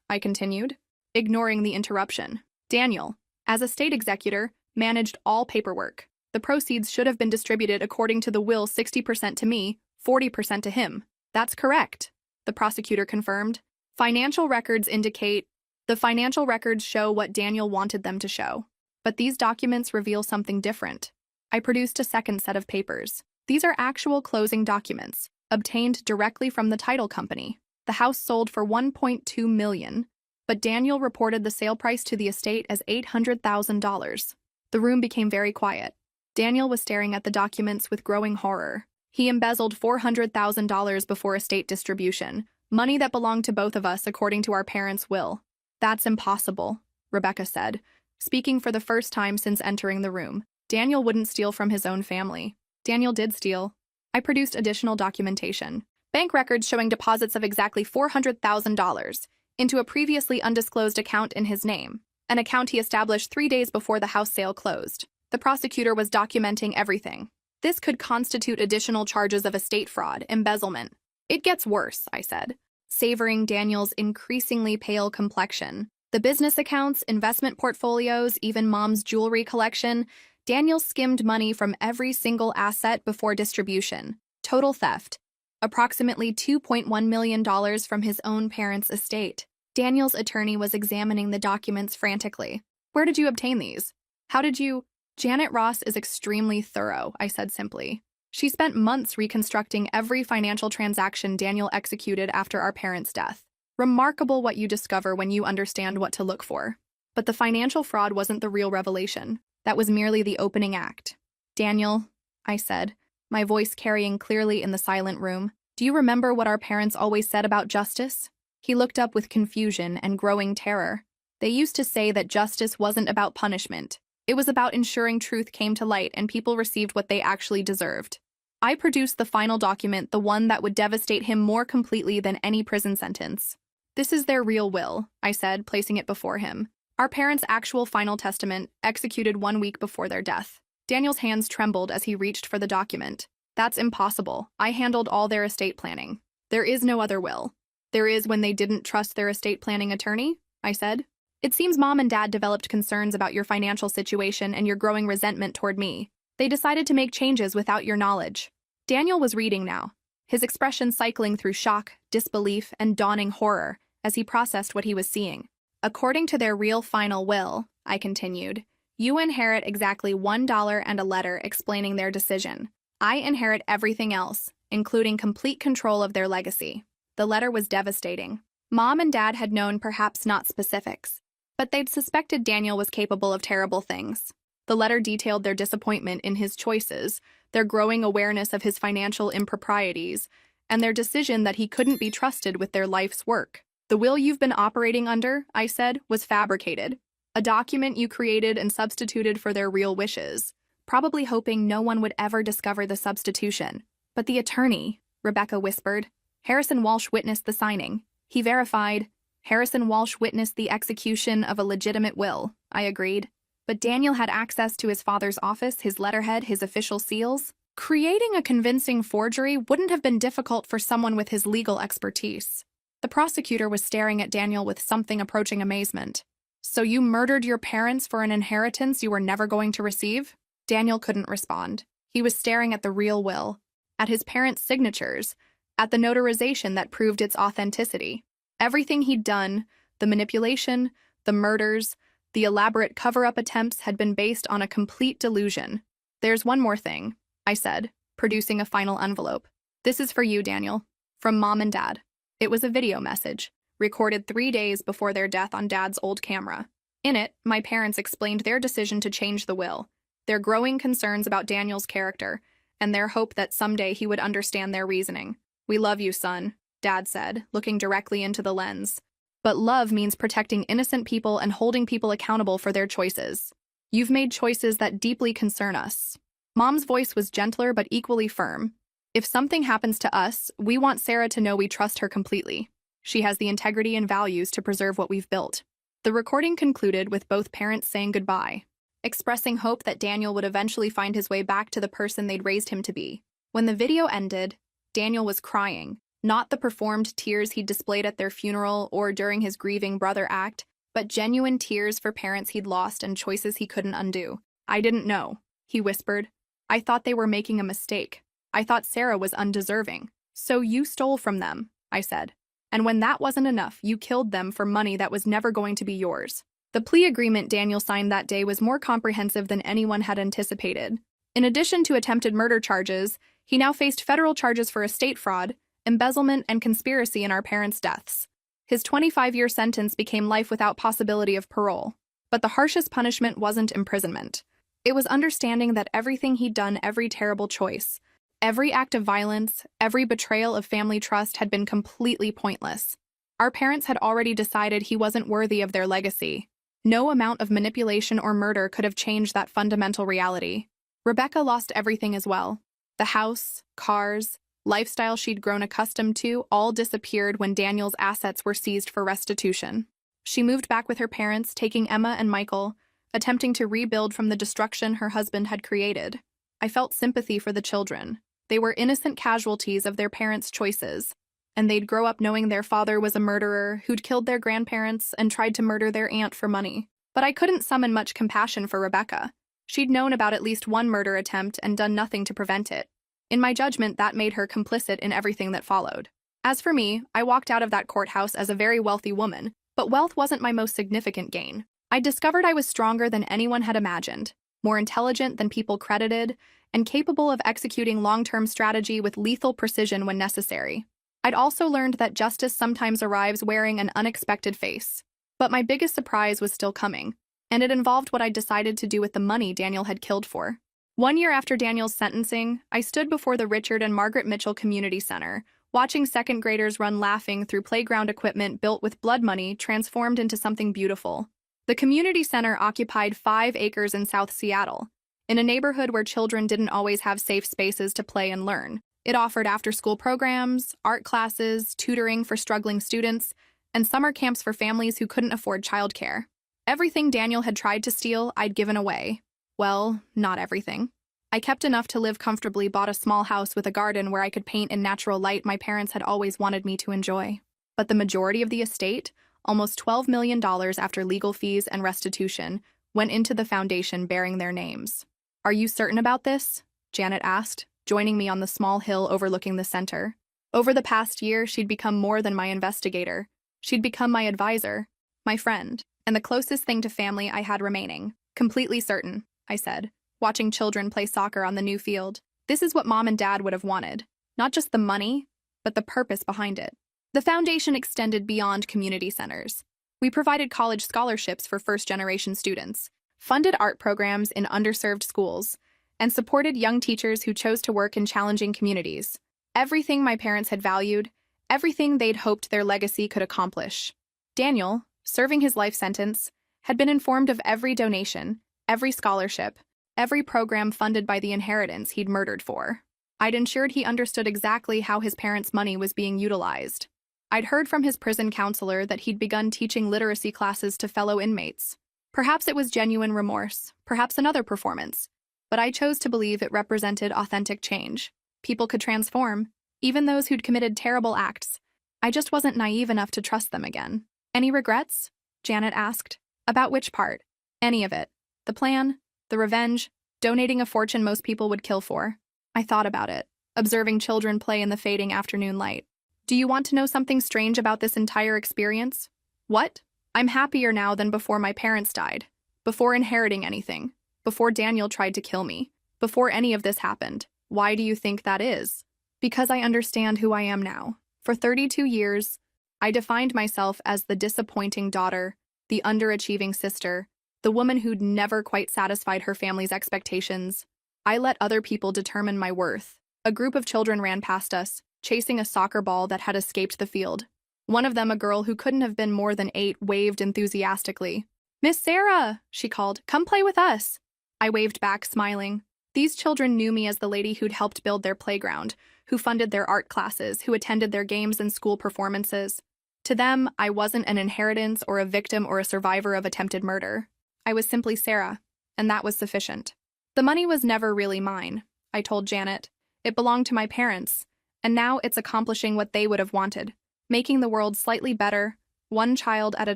I continued, ignoring the interruption. "Daniel, as a state executor, managed all paperwork. The proceeds should have been distributed according to the will, 60% to me, 40% to him." "That's correct," the prosecutor confirmed. "Financial records indicate—" "The financial records show what Daniel wanted them to show. But these documents reveal something different." I produced a second set of papers. These are actual closing documents, obtained directly from the title company. The house sold for $1.2 million, but Daniel reported the sale price to the estate as $800,000. The room became very quiet. Daniel was staring at the documents with growing horror. He embezzled $400,000 before estate distribution, money that belonged to both of us according to our parents' will. "That's impossible," Rebecca said, speaking for the first time since entering the room. "Daniel wouldn't steal from his own family." "Daniel did steal." I produced additional documentation. Bank records showing deposits of exactly $400,000 into a previously undisclosed account in his name, an account he established 3 days before the house sale closed. The prosecutor was documenting everything. This could constitute additional charges of estate fraud, embezzlement. "It gets worse," I said, savoring Daniel's increasingly pale complexion. "The business accounts, investment portfolios, even Mom's jewelry collection. Daniel skimmed money from every single asset before distribution. Total theft. Approximately $2.1 million from his own parents' estate." Daniel's attorney was examining the documents frantically. "Where did you obtain these? How did you—" "Janet Ross is extremely thorough," I said simply. "She spent months reconstructing every financial transaction Daniel executed after our parents' death. Remarkable what you discover when you understand what to look for." But the financial fraud wasn't the real revelation. That was merely the opening act. "Daniel," I said, my voice carrying clearly in the silent room, "do you remember what our parents always said about justice?" He looked up with confusion and growing terror. "They used to say that justice wasn't about punishment. It was about ensuring truth came to light and people received what they actually deserved." I produced the final document, the one that would devastate him more completely than any prison sentence. "This is their real will," I said, placing it before him. "Our parents' actual final testament, executed 1 week before their death." Daniel's hands trembled as he reached for the document. "That's impossible. I handled all their estate planning. There is no other will." "There is when they didn't trust their estate planning attorney," I said. "It seems Mom and Dad developed concerns about your financial situation and your growing resentment toward me. They decided to make changes without your knowledge." Daniel was reading now, his expression cycling through shock, disbelief, and dawning horror as he processed what he was seeing. "According to their real final will," I continued, "you inherit exactly $1 and a letter explaining their decision. I inherit everything else, including complete control of their legacy." The letter was devastating. Mom and Dad had known perhaps not specifics, but they'd suspected Daniel was capable of terrible things. The letter detailed their disappointment in his choices, their growing awareness of his financial improprieties, and their decision that he couldn't be trusted with their life's work. "The will you've been operating under," I said, "was fabricated. A document you created and substituted for their real wishes, probably hoping no one would ever discover the substitution." "But the attorney," Rebecca whispered. "Harrison Walsh witnessed the signing. He verified." "Harrison Walsh witnessed the execution of a legitimate will," I agreed. "But Daniel had access to his father's office, his letterhead, his official seals. Creating a convincing forgery wouldn't have been difficult for someone with his legal expertise." The prosecutor was staring at Daniel with something approaching amazement. So you murdered your parents for an inheritance you were never going to receive? Daniel couldn't respond. He was staring at the real will, at his parents' signatures, at the notarization that proved its authenticity. Everything he'd done, the manipulation, the murders, the elaborate cover-up attempts had been based on a complete delusion. There's one more thing, I said, producing a final envelope. This is for you, Daniel, from Mom and Dad. It was a video message, recorded 3 days before their death on Dad's old camera. In it, my parents explained their decision to change the will, their growing concerns about Daniel's character, and their hope that someday he would understand their reasoning. We love you, son, Dad said, looking directly into the lens. But love means protecting innocent people and holding people accountable for their choices. You've made choices that deeply concern us. Mom's voice was gentler but equally firm. If something happens to us, we want Sarah to know we trust her completely. She has the integrity and values to preserve what we've built. The recording concluded with both parents saying goodbye, expressing hope that Daniel would eventually find his way back to the person they'd raised him to be. When the video ended, Daniel was crying, not the performed tears he'd displayed at their funeral or during his grieving brother act, but genuine tears for parents he'd lost and choices he couldn't undo. I didn't know, he whispered. I thought they were making a mistake. I thought Sarah was undeserving. So you stole from them, I said. And when that wasn't enough, you killed them for money that was never going to be yours. The plea agreement Daniel signed that day was more comprehensive than anyone had anticipated. In addition to attempted murder charges, he now faced federal charges for estate fraud, embezzlement, and conspiracy in our parents' deaths. His 25-year sentence became life without possibility of parole. But the harshest punishment wasn't imprisonment. It was understanding that everything he'd done, every terrible choice, every act of violence, every betrayal of family trust had been completely pointless. Our parents had already decided he wasn't worthy of their legacy. No amount of manipulation or murder could have changed that fundamental reality. Rebecca lost everything as well. The house, cars, lifestyle she'd grown accustomed to all disappeared when Daniel's assets were seized for restitution. She moved back with her parents, taking Emma and Michael, attempting to rebuild from the destruction her husband had created. I felt sympathy for the children. They were innocent casualties of their parents' choices, and they'd grow up knowing their father was a murderer who'd killed their grandparents and tried to murder their aunt for money. But I couldn't summon much compassion for Rebecca. She'd known about at least one murder attempt and done nothing to prevent it. In my judgment, that made her complicit in everything that followed. As for me, I walked out of that courthouse as a very wealthy woman, but wealth wasn't my most significant gain. I discovered I was stronger than anyone had imagined, more intelligent than people credited, and capable of executing long-term strategy with lethal precision when necessary. I'd also learned that justice sometimes arrives wearing an unexpected face. But my biggest surprise was still coming, and it involved what I'd decided to do with the money Daniel had killed for. 1 year after Daniel's sentencing, I stood before the Richard and Margaret Mitchell Community Center, watching second graders run laughing through playground equipment built with blood money transformed into something beautiful. The community center occupied 5 acres in South Seattle, in a neighborhood where children didn't always have safe spaces to play and learn. It offered after-school programs, art classes, tutoring for struggling students, and summer camps for families who couldn't afford childcare. Everything Daniel had tried to steal, I'd given away. Well, not everything. I kept enough to live comfortably, bought a small house with a garden where I could paint in natural light my parents had always wanted me to enjoy. But the majority of the estate, almost $12 million after legal fees and restitution, went into the foundation bearing their names. Are you certain about this? Janet asked, joining me on the small hill overlooking the center. Over the past year, she'd become more than my investigator. She'd become my advisor, my friend, and the closest thing to family I had remaining. Completely certain, I said, watching children play soccer on the new field. This is what Mom and Dad would have wanted. Not just the money, but the purpose behind it. The foundation extended beyond community centers. We provided college scholarships for first-generation students, funded art programs in underserved schools, and supported young teachers who chose to work in challenging communities. Everything my parents had valued, everything they'd hoped their legacy could accomplish. Daniel, serving his life sentence, had been informed of every donation, every scholarship, every program funded by the inheritance he'd murdered for. I'd ensured he understood exactly how his parents' money was being utilized. I'd heard from his prison counselor that he'd begun teaching literacy classes to fellow inmates. Perhaps it was genuine remorse, perhaps another performance, but I chose to believe it represented authentic change. People could transform, even those who'd committed terrible acts, I just wasn't naive enough to trust them again. Any regrets? Janet asked. About which part? Any of it. The plan, the revenge, donating a fortune most people would kill for. I thought about it, observing children play in the fading afternoon light. Do you want to know something strange about this entire experience? What? I'm happier now than before my parents died, before inheriting anything, before Daniel tried to kill me, before any of this happened. Why do you think that is? Because I understand who I am now. For 32 years, I defined myself as the disappointing daughter, the underachieving sister, the woman who'd never quite satisfied her family's expectations. I let other people determine my worth. A group of children ran past us, chasing a soccer ball that had escaped the field. One of them, a girl who couldn't have been more than 8, waved enthusiastically. "Miss Sarah," she called, "come play with us." I waved back, smiling. These children knew me as the lady who'd helped build their playground, who funded their art classes, who attended their games and school performances. To them, I wasn't an inheritance or a victim or a survivor of attempted murder. I was simply Sarah, and that was sufficient. The money was never really mine, I told Janet. It belonged to my parents, and now it's accomplishing what they would have wanted, making the world slightly better, one child at a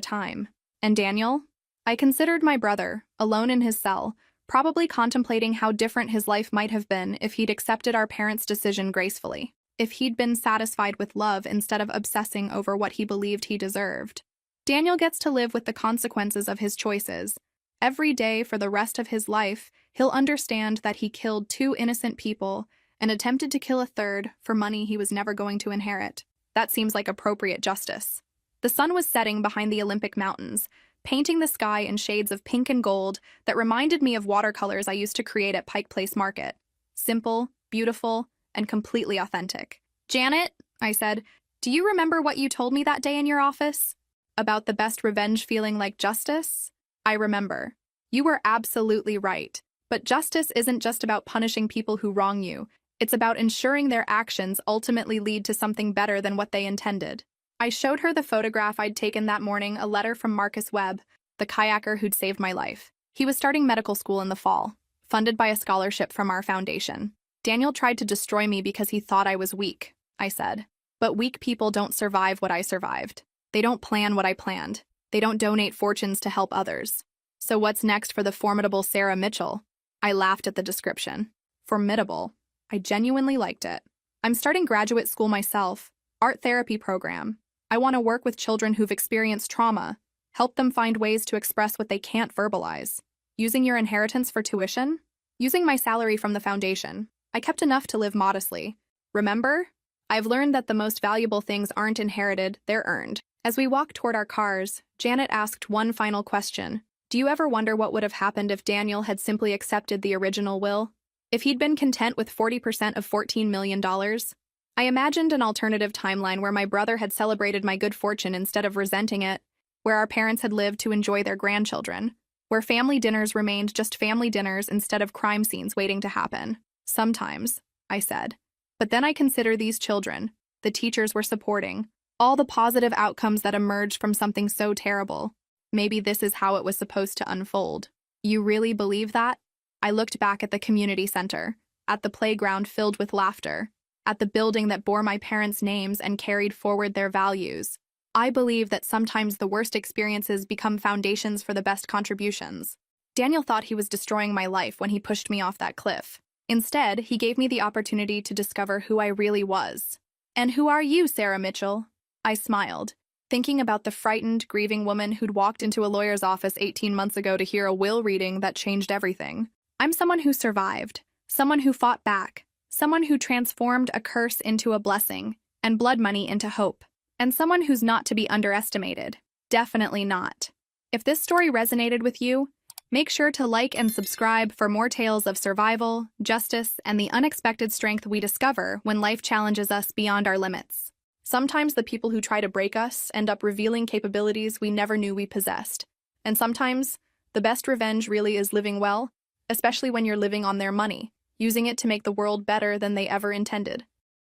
time. And Daniel? I considered my brother, alone in his cell, probably contemplating how different his life might have been if he'd accepted our parents' decision gracefully, if he'd been satisfied with love instead of obsessing over what he believed he deserved. Daniel gets to live with the consequences of his choices. Every day for the rest of his life, he'll understand that he killed 2 innocent people and attempted to kill a third for money he was never going to inherit. That seems like appropriate justice. The sun was setting behind the Olympic Mountains, painting the sky in shades of pink and gold that reminded me of watercolors I used to create at Pike Place Market. Simple, beautiful, and completely authentic. "Janet," I said, "do you remember what you told me that day in your office? About the best revenge feeling like justice?" I remember. You were absolutely right. But justice isn't just about punishing people who wrong you. It's about ensuring their actions ultimately lead to something better than what they intended. I showed her the photograph I'd taken that morning, a letter from Marcus Webb, the kayaker who'd saved my life. He was starting medical school in the fall, funded by a scholarship from our foundation. "Daniel tried to destroy me because he thought I was weak," I said. "But weak people don't survive what I survived. They don't plan what I planned. They don't donate fortunes to help others. So what's next for the formidable Sarah Mitchell?" I laughed at the description. Formidable. I genuinely liked it. "I'm starting graduate school myself, art therapy program. I want to work with children who've experienced trauma, help them find ways to express what they can't verbalize. Using your inheritance for tuition? Using my salary from the foundation. I kept enough to live modestly. Remember? I've learned that the most valuable things aren't inherited, they're earned." As we walked toward our cars, Janet asked one final question. "Do you ever wonder what would have happened if Daniel had simply accepted the original will? If he'd been content with 40% of $14 million? I imagined an alternative timeline where my brother had celebrated my good fortune instead of resenting it, where our parents had lived to enjoy their grandchildren, where family dinners remained just family dinners instead of crime scenes waiting to happen. Sometimes, I said. But then I consider these children, the teachers we're supporting, all the positive outcomes that emerged from something so terrible. Maybe this is how it was supposed to unfold." "You really believe that?" I looked back at the community center, at the playground filled with laughter, at the building that bore my parents' names and carried forward their values. I believe that sometimes the worst experiences become foundations for the best contributions. Daniel thought he was destroying my life when he pushed me off that cliff. Instead, he gave me the opportunity to discover who I really was. "And who are you, Sarah Mitchell?" I smiled, thinking about the frightened, grieving woman who'd walked into a lawyer's office 18 months ago to hear a will reading that changed everything. I'm someone who survived, someone who fought back, someone who transformed a curse into a blessing, and blood money into hope, and someone who's not to be underestimated. Definitely not. If this story resonated with you, make sure to like and subscribe for more tales of survival, justice, and the unexpected strength we discover when life challenges us beyond our limits. Sometimes the people who try to break us end up revealing capabilities we never knew we possessed. And sometimes, the best revenge really is living well, especially when you're living on their money, using it to make the world better than they ever intended.